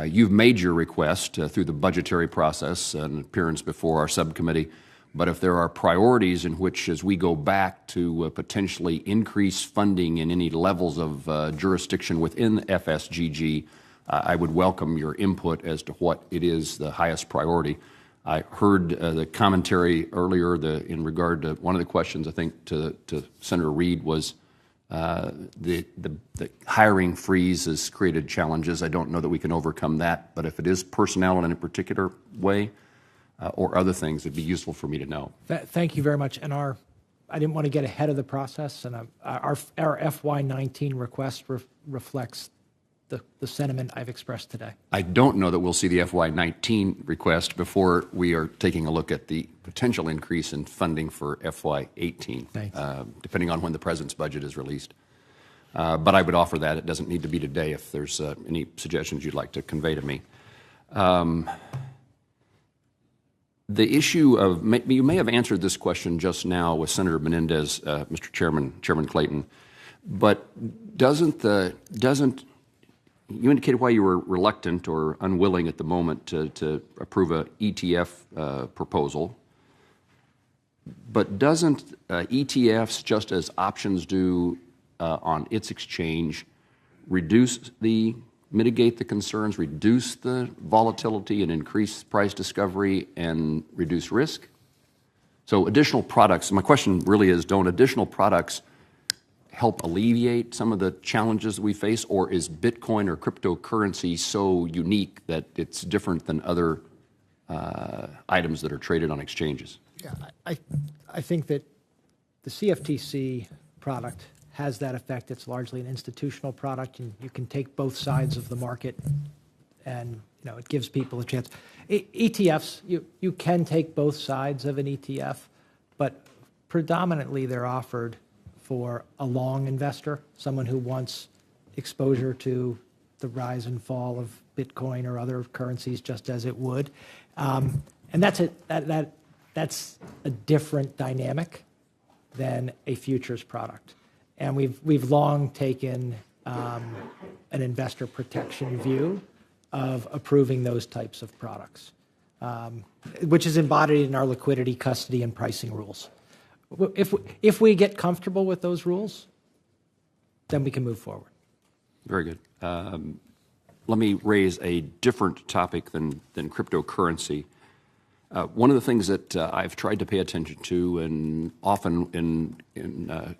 You've made your request through the budgetary process and appearance before our subcommittee, but if there are priorities in which, as we go back to potentially increase funding in any levels of jurisdiction within FSGG, I would welcome your input as to what it is the highest priority. I heard the commentary earlier in regard to one of the questions, I think, to Senator Reid was the hiring freeze has created challenges. I don't know that we can overcome that, but if it is personnel in a particular way or other things, it'd be useful for me to know. Thank you very much. And I didn't want to get ahead of the process, and our FY19 request reflects the sentiment I've expressed today. I don't know that we'll see the FY19 request before we are taking a look at the potential increase in funding for FY18, depending on when the President's budget is released. But I would offer that. It doesn't need to be today if there's any suggestions you'd like to convey to me. The issue of, you may have answered this question just now with Senator Menendez, Mr. Chairman, Chairman Clayton, but you indicated why you were reluctant or unwilling at the moment to approve a ETF proposal, but doesn't ETFs, just as options do on its exchange, mitigate the concerns, reduce the volatility and increase price discovery and reduce risk? So additional products, my question really is, don't additional products help alleviate some of the challenges that we face, or is Bitcoin or cryptocurrency so unique that it's different than other items that are traded on exchanges? Yeah, I think that the CFTC product has that effect. It's largely an institutional product, and you can take both sides of the market, and it gives people a chance. ETFs, you can take both sides of an ETF, but predominantly they're offered for a long investor, someone who wants exposure to the rise and fall of Bitcoin or other currencies just as it would. And that's a different dynamic than a futures product. And we've long taken an investor protection view of approving those types of products, which is embodied in our liquidity, custody, and pricing rules. If we get comfortable with those rules, then we can move forward. Very good. Let me raise a different topic than cryptocurrency. One of the things that I've tried to pay attention to, and often in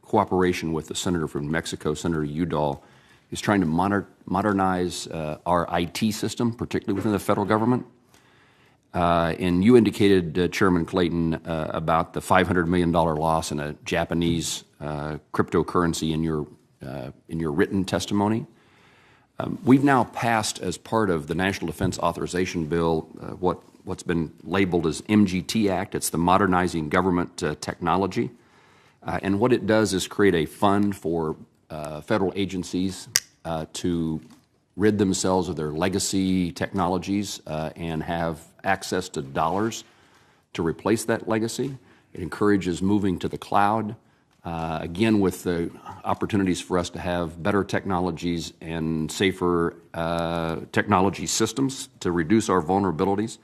cooperation with the senator from Mexico, Senator Udall, is trying to modernize our IT system, particularly within the federal government. And you indicated, Chairman Clayton, about the $500 million loss in a Japanese cryptocurrency in your written testimony. We've now passed, as part of the National Defense Authorization Bill, what's been labeled as MGT Act. It's the Modernizing Government Technology. And what it does is create a fund for federal agencies to rid themselves of their legacy technologies and have access to dollars to replace that legacy. It encourages moving to the cloud, again, with the opportunities for us to have better technologies and safer technology systems to reduce our vulnerabilities.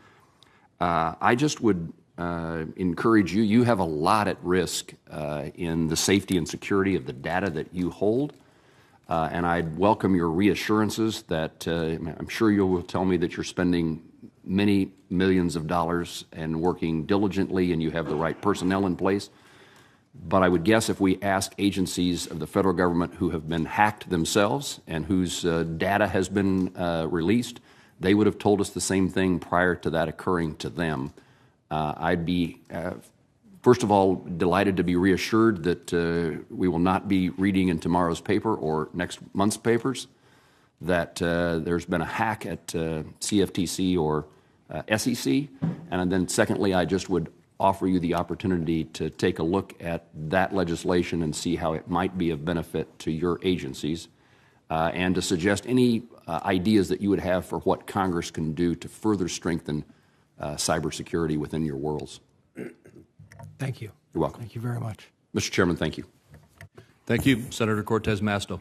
I just would encourage you. You have a lot at risk in the safety and security of the data that you hold. And I'd welcome your reassurances that I'm sure you will tell me that you're spending many millions of dollars and working diligently and you have the right personnel in place. But I would guess if we ask agencies of the federal government who have been hacked themselves and whose data has been released, they would have told us the same thing prior to that occurring to them. I'd be, first of all, delighted to be reassured that we will not be reading in tomorrow's paper or next month's papers that there's been a hack at CFTC or SEC. And then secondly, I just would offer you the opportunity to take a look at that legislation and see how it might be of benefit to your agencies and to suggest any ideas that you would have for what Congress can do to further strengthen cybersecurity within your worlds. Thank you. You're welcome. Thank you very much. Mr. Chairman, thank you. Thank you, Senator Cortez Masto.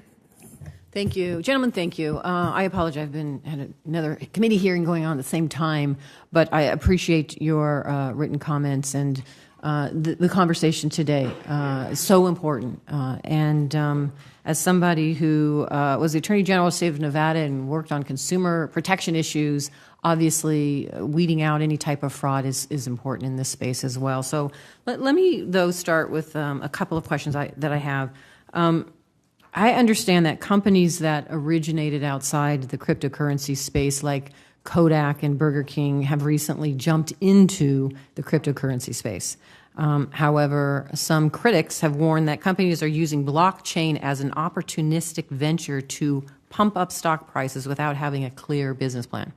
Thank you. Gentlemen, thank you. I apologize. I've had another committee hearing going on at the same time, but I appreciate your written comments and the conversation today is so important. As somebody who was the Attorney General of the state of Nevada and worked on consumer protection issues, obviously weeding out any type of fraud is important in this space as well. So let me, though, start with a couple of questions that I have. I understand that companies that originated outside the cryptocurrency space, like Kodak and Burger King, have recently jumped into the cryptocurrency space. However, some critics have warned that companies are using blockchain as an opportunistic venture to pump up stock prices without having a clear business plan.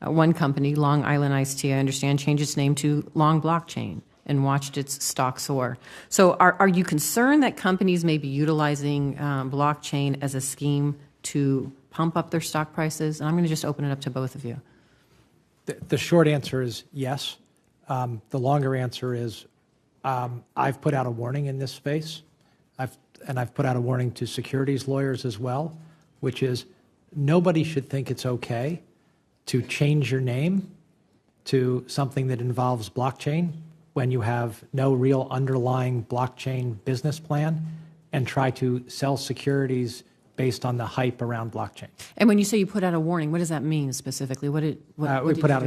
One company, Long Island Iced Tea, I understand, changed its name to Long Blockchain and watched its stock soar. So are you concerned that companies may be utilizing blockchain as a scheme to pump up their stock prices? And I'm going to just open it up to both of you. The short answer is yes. The longer answer is I've put out a warning in this space, I've put out a warning to securities lawyers as well, which is nobody should think it's okay to change your name to something that involves blockchain when you have no real underlying blockchain business plan and try to sell securities based on the hype around blockchain. And when you say you put out a warning, what does that mean specifically? We put out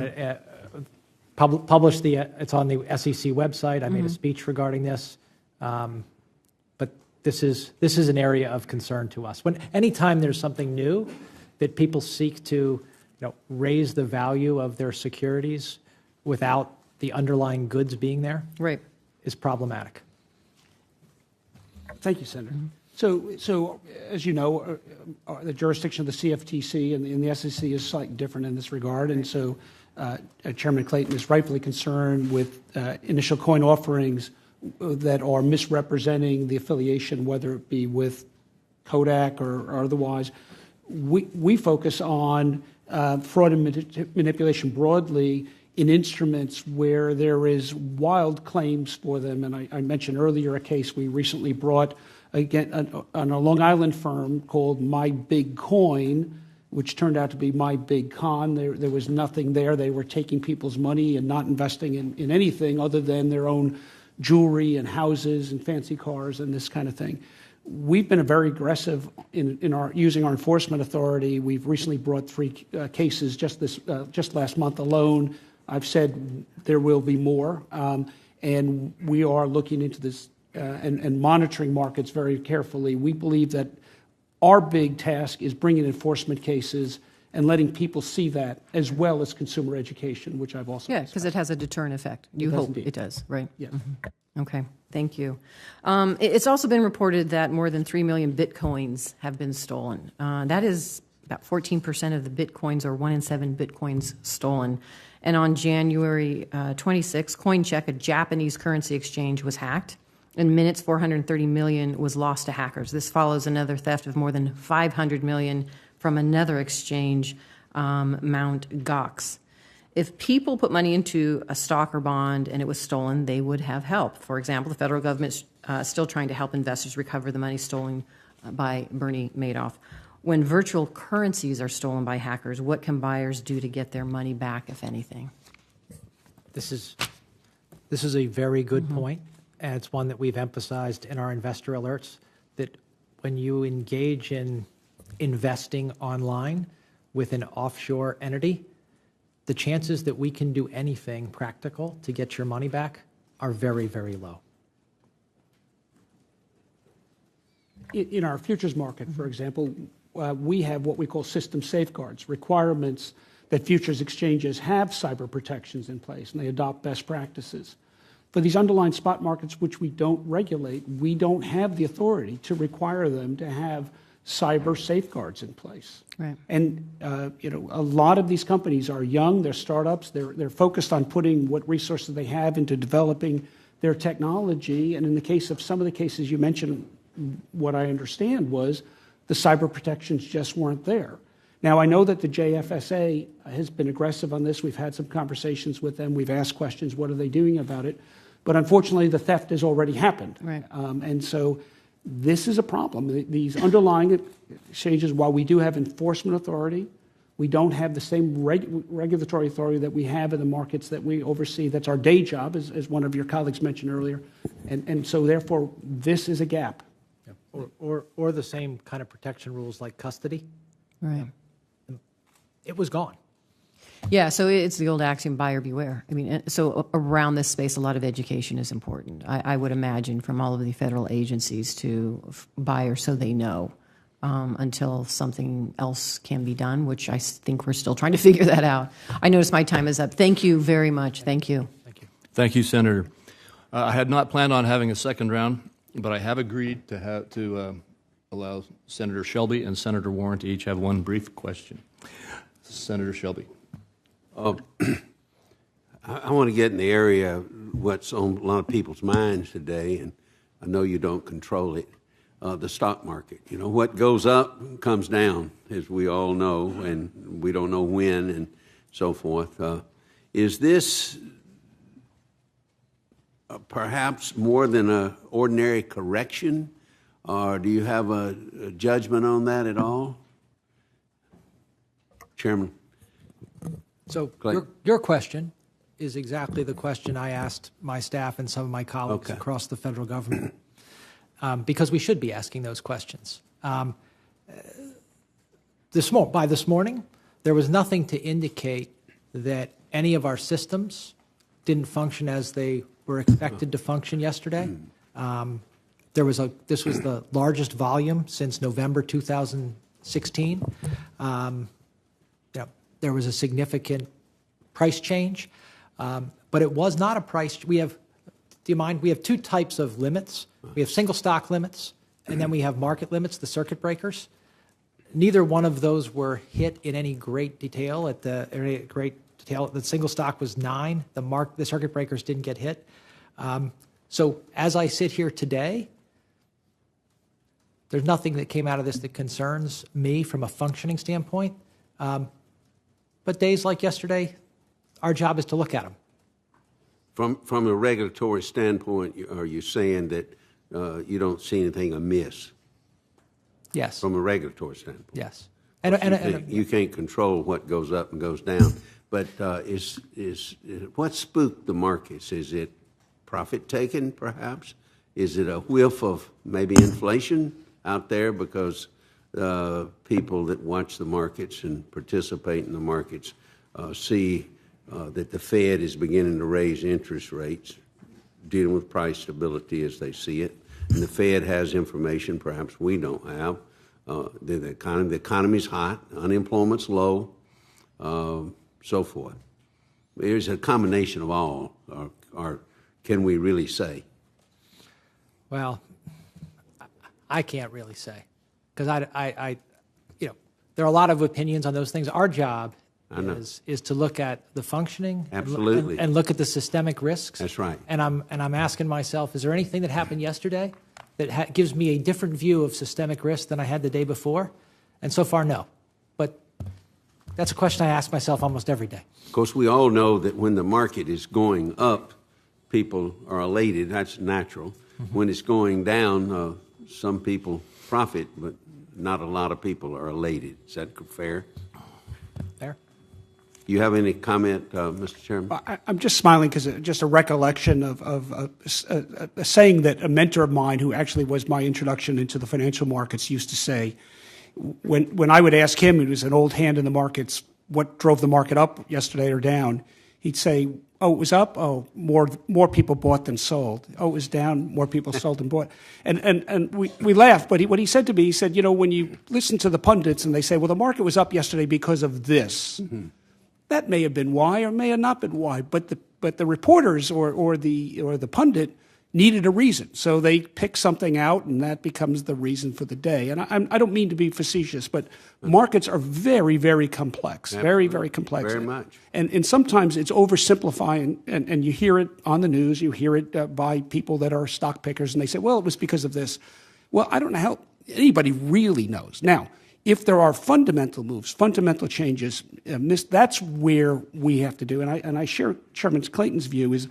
published it's on the SEC website. I made a speech regarding this, but this is an area of concern to us. Anytime there's something new that people seek to raise the value of their securities without the underlying goods being there, right, is problematic. Thank you, Senator. So as you know, the jurisdiction of the CFTC and the SEC is slightly different in this regard, and so Chairman Clayton is rightfully concerned with initial coin offerings that are misrepresenting the affiliation, whether it be with Kodak or otherwise. We focus on fraud and manipulation broadly in instruments where there is wild claims for them. And I mentioned earlier a case we recently brought again on a Long Island firm called My Big Coin, which turned out to be My Big Con. There was nothing there. They were taking people's money and not investing in anything other than their own jewelry and houses and fancy cars and this kind of thing. We've been very aggressive in our using our enforcement authority. We've recently brought 3 cases just last month alone. I've said there will be more, and we are looking into this and monitoring markets very carefully. We believe that our big task is bringing enforcement cases and letting people see that, as well as consumer education, which I've also because it has a deterrent effect. You hope it does, right? Yes. Mm-hmm. Okay, thank you. It's also been reported that more than 3 million Bitcoins have been stolen. That is about 14% of the Bitcoins, or 1 in 7 Bitcoins stolen. And on January 26, CoinCheck, a Japanese currency exchange, was hacked. In minutes, 430 million was lost to hackers. This follows another theft of more than 500 million from another exchange, Mt. Gox. If people put money into a stock or bond and it was stolen, they would have help. For example, the federal government is still trying to help investors recover the money stolen by Bernie Madoff. When virtual currencies are stolen by hackers, what can buyers do to get their money back, if anything? This is a very good point, and it's one that we've emphasized in our investor alerts, that when you engage in investing online with an offshore entity, the chances that we can do anything practical to get your money back are very, very low. In our futures market, for example, we have what we call system safeguards, requirements that futures exchanges have cyber protections in place, and they adopt best practices. For these underlying spot markets, which we don't regulate, we don't have the authority to require them to have cyber safeguards in place. Right. And a lot of these companies are young, they're startups, they're focused on putting what resources they have into developing their technology. And in the case of some of the cases you mentioned, what I understand was the cyber protections just weren't there. Now, I know that the JFSA has been aggressive on this. We've had some conversations with them. We've asked questions, what are they doing about it? But unfortunately, the theft has already happened. Right. And so this is a problem. These underlying exchanges, while we do have enforcement authority, we don't have the same regulatory authority that we have in the markets that we oversee. That's our day job, as one of your colleagues mentioned earlier. And so therefore, this is a gap. Or the same kind of protection rules like custody. Right. It was gone. Yeah, so it's the old axiom, buyer beware. I mean, so around this space, a lot of education is important. I would imagine from all of the federal agencies to buyers so they know until something else can be done, which I think we're still trying to figure that out. I notice my time is up. Thank you very much. Thank you. Thank you. Thank you, Senator. I had not planned on having a second round, but I have agreed to allow Senator Shelby and Senator Warren to each have one brief question. Senator Shelby. I want to get in the area of what's on a lot of people's minds today, and I know you don't control it, the stock market. You know, what goes up comes down, as we all know, and we don't know when and so forth. Is this perhaps more than an ordinary correction, or do you have a judgment on that at all? Chairman. So your question is exactly the question I asked my staff and some of my colleagues across the federal government, because we should be asking those questions. By this morning, there was nothing to indicate that any of our systems didn't function as they were expected to function yesterday. This was the largest volume since November 2016. There was a significant price change, but it was not a price. Do you mind? We have two types of limits. We have single stock limits, and then we have market limits, the circuit breakers. Neither one of those were hit in any great detail. The single stock was 9. The circuit breakers didn't get hit. So as I sit here today, there's nothing that came out of this that concerns me from a functioning standpoint. But days like yesterday, our job is to look at them. From a regulatory standpoint, are you saying that you don't see anything amiss? Yes. From a regulatory standpoint? Yes. You can't control what goes up and goes down. But what spooked the markets? Is it profit taking, perhaps? Is it a whiff of maybe inflation out there because people that watch the markets and participate in the markets see that the Fed is beginning to raise interest rates, dealing with price stability as they see it, and the Fed has information perhaps we don't have. The economy's hot, unemployment's low, so forth. There's a combination of all, or can we really say? Well, I can't really say, because there are a lot of opinions on those things. Our job is to look at the functioning, absolutely, and look at the systemic risks. That's right. And I'm asking myself, is there anything that happened yesterday that gives me a different view of systemic risk than I had the day before? And so far, no. But that's a question I ask myself almost every day. Of course, we all know that when the market is going up, people are elated. That's natural. Mm-hmm. When it's going down, some people profit, but not a lot of people are elated. Is that fair? Fair. You have any comment, Mr. Chairman? I'm just smiling because just a recollection of a saying that a mentor of mine, who actually was my introduction into the financial markets, used to say. When I would ask him, who was an old hand in the markets, what drove the market up yesterday or down, he'd say, "Oh, it was up. Oh, more people bought than sold. Oh, it was down. More people sold than bought." And we laughed. But what he said to me, he said, when you listen to the pundits and they say, "Well, the market was up yesterday because of this," mm-hmm. That may have been why, or may have not been why. But the reporters or the pundit needed a reason, so they pick something out, and that becomes the reason for the day. And I don't mean to be facetious, but markets are very, very complex, very, very complex. Very much. And sometimes it's oversimplifying, and you hear it on the news, you hear it by people that are stock pickers, and they say, well, it was because of this. Well, I don't know how anybody really knows. Now, if there are fundamental moves, fundamental changes, that's where we have to do. And I share Chairman Clayton's view is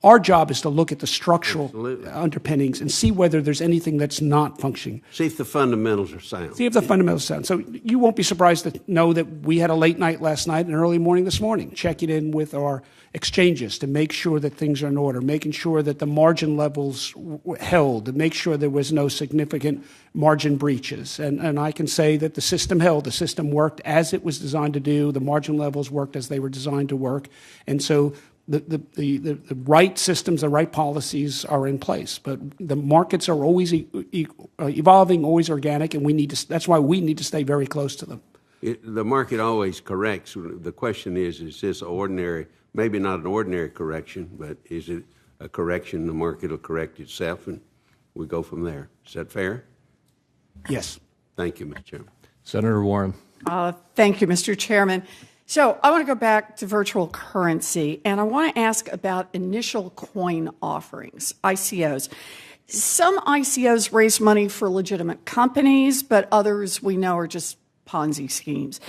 our job is to look at the structural underpinnings and see whether there's anything that's not functioning. See if the fundamentals are sound. See if the fundamentals are sound. So you won't be surprised to know that we had a late night last night and early morning this morning, checking in with our exchanges to make sure that things are in order, making sure that the margin levels held, to make sure there was no significant margin breaches. And I can say that the system held. The system worked as it was designed to do. The margin levels worked as they were designed to work. And so the right systems, the right policies are in place, but the markets are always evolving, always organic, and that's why we need to stay very close to them. The market always corrects. The question is this ordinary, maybe not an ordinary correction, but is it a correction? The market will correct itself, and we go from there. Is that fair? Yes. Thank you, Mr. Chairman. Senator Warren. Thank you, Mr. Chairman. So I want to go back to virtual currency, and I want to ask about initial coin offerings, ICOs. Some ICOs raise money for legitimate companies, but others we know are just Ponzi schemes.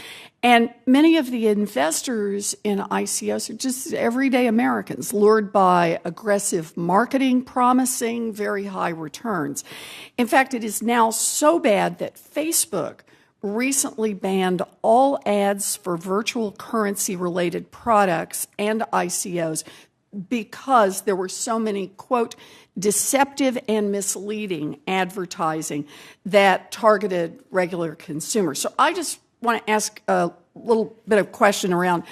And many of the investors in ICOs are just everyday Americans, lured by aggressive marketing promising very high returns. In fact, it is now so bad that Facebook recently banned all ads for virtual currency-related products and ICOs because there were so many, quote, deceptive and misleading advertising that targeted regular consumers. So I just want to ask a little bit of question around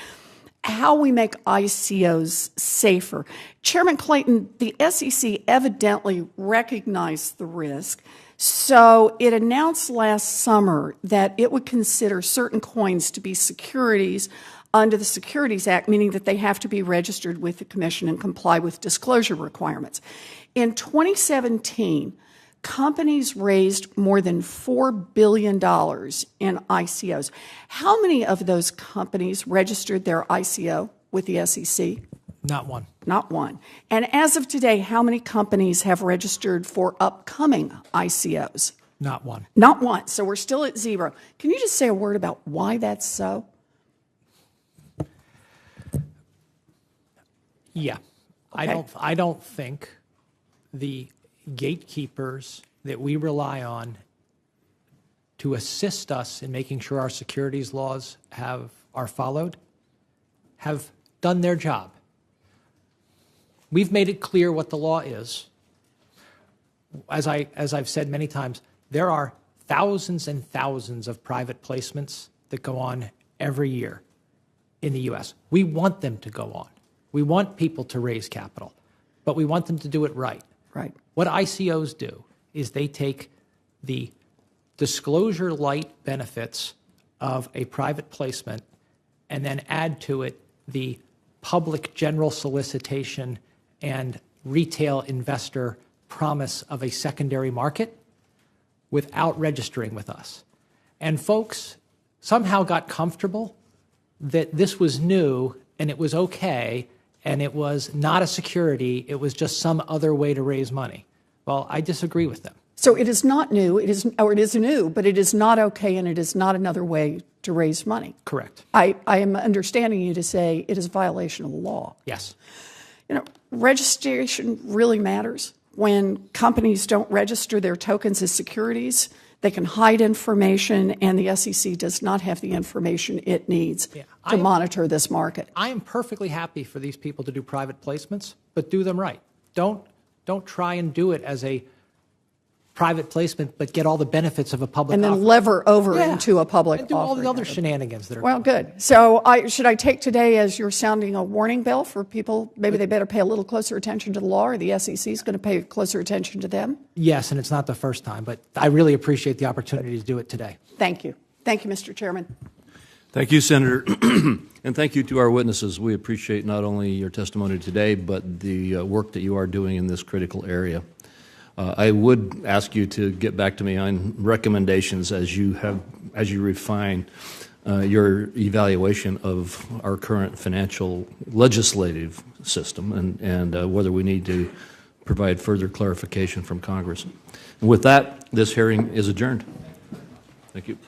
how we make ICOs safer. Chairman Clayton, the SEC evidently recognized the risk, so it announced last summer that it would consider certain coins to be securities under the Securities Act, meaning that they have to be registered with the Commission and comply with disclosure requirements. In 2017, companies raised more than $4 billion in ICOs. How many of those companies registered their ICO with the SEC? Not one. Not one. And as of today, how many companies have registered for upcoming ICOs? Not one. Not one. So we're still at zero. Can you just say a word about why that's so? Yeah. Okay. I don't think the gatekeepers that we rely on to assist us in making sure our securities laws are followed have done their job. We've made it clear what the law is. As I've said many times, there are thousands and thousands of private placements that go on every year in the U.S. We want them to go on. We want people to raise capital, but we want them to do it right. Right. What ICOs do is they take the disclosure light benefits of a private placement and then add to it the public general solicitation and retail investor promise of a secondary market without registering with us. And folks somehow got comfortable that this was new and it was okay and it was not a security, it was just some other way to raise money. Well, I disagree with them. So it is not new, it is new, but it is not okay and it is not another way to raise money. Correct. I am understanding you to say it is a violation of the law. Yes. You know, registration really matters. When companies don't register their tokens as securities, they can hide information, and the SEC does not have the information it needs to monitor this market. I am perfectly happy for these people to do private placements, but do them right. Don't try and do it as a private placement, but get all the benefits of a public and then offering. lever over into a public and do all the offering. other shenanigans that are Well, good. So should I take today as you're sounding a warning bell for people? Maybe they better pay a little closer attention to the law, or the SEC is going to pay closer attention to them? Yes, and it's not the first time, but I really appreciate the opportunity to do it today. Thank you. Thank you, Mr. Chairman. Thank you, Senator. And thank you to our witnesses. We appreciate not only your testimony today, but the work that you are doing in this critical area. I would ask you to get back to me on recommendations as you refine your evaluation of our current financial legislative system and whether we need to provide further clarification from Congress. And with that, this hearing is adjourned. Thank you.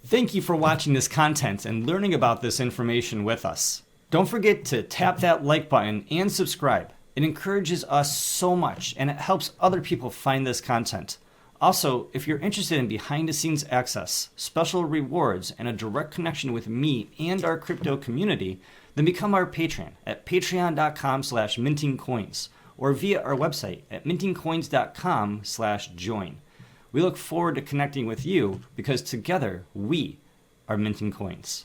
Thank you for watching this content and learning about this information with us. Don't forget to tap that like button and subscribe. It encourages us so much, and it helps other people find this content. Also, if you're interested in behind-the-scenes access, special rewards, and a direct connection with me and our crypto community, then become our patron at patreon.com/mintingcoins or via our website at mintingcoins.com/join. We look forward to connecting with you because together we are minting coins.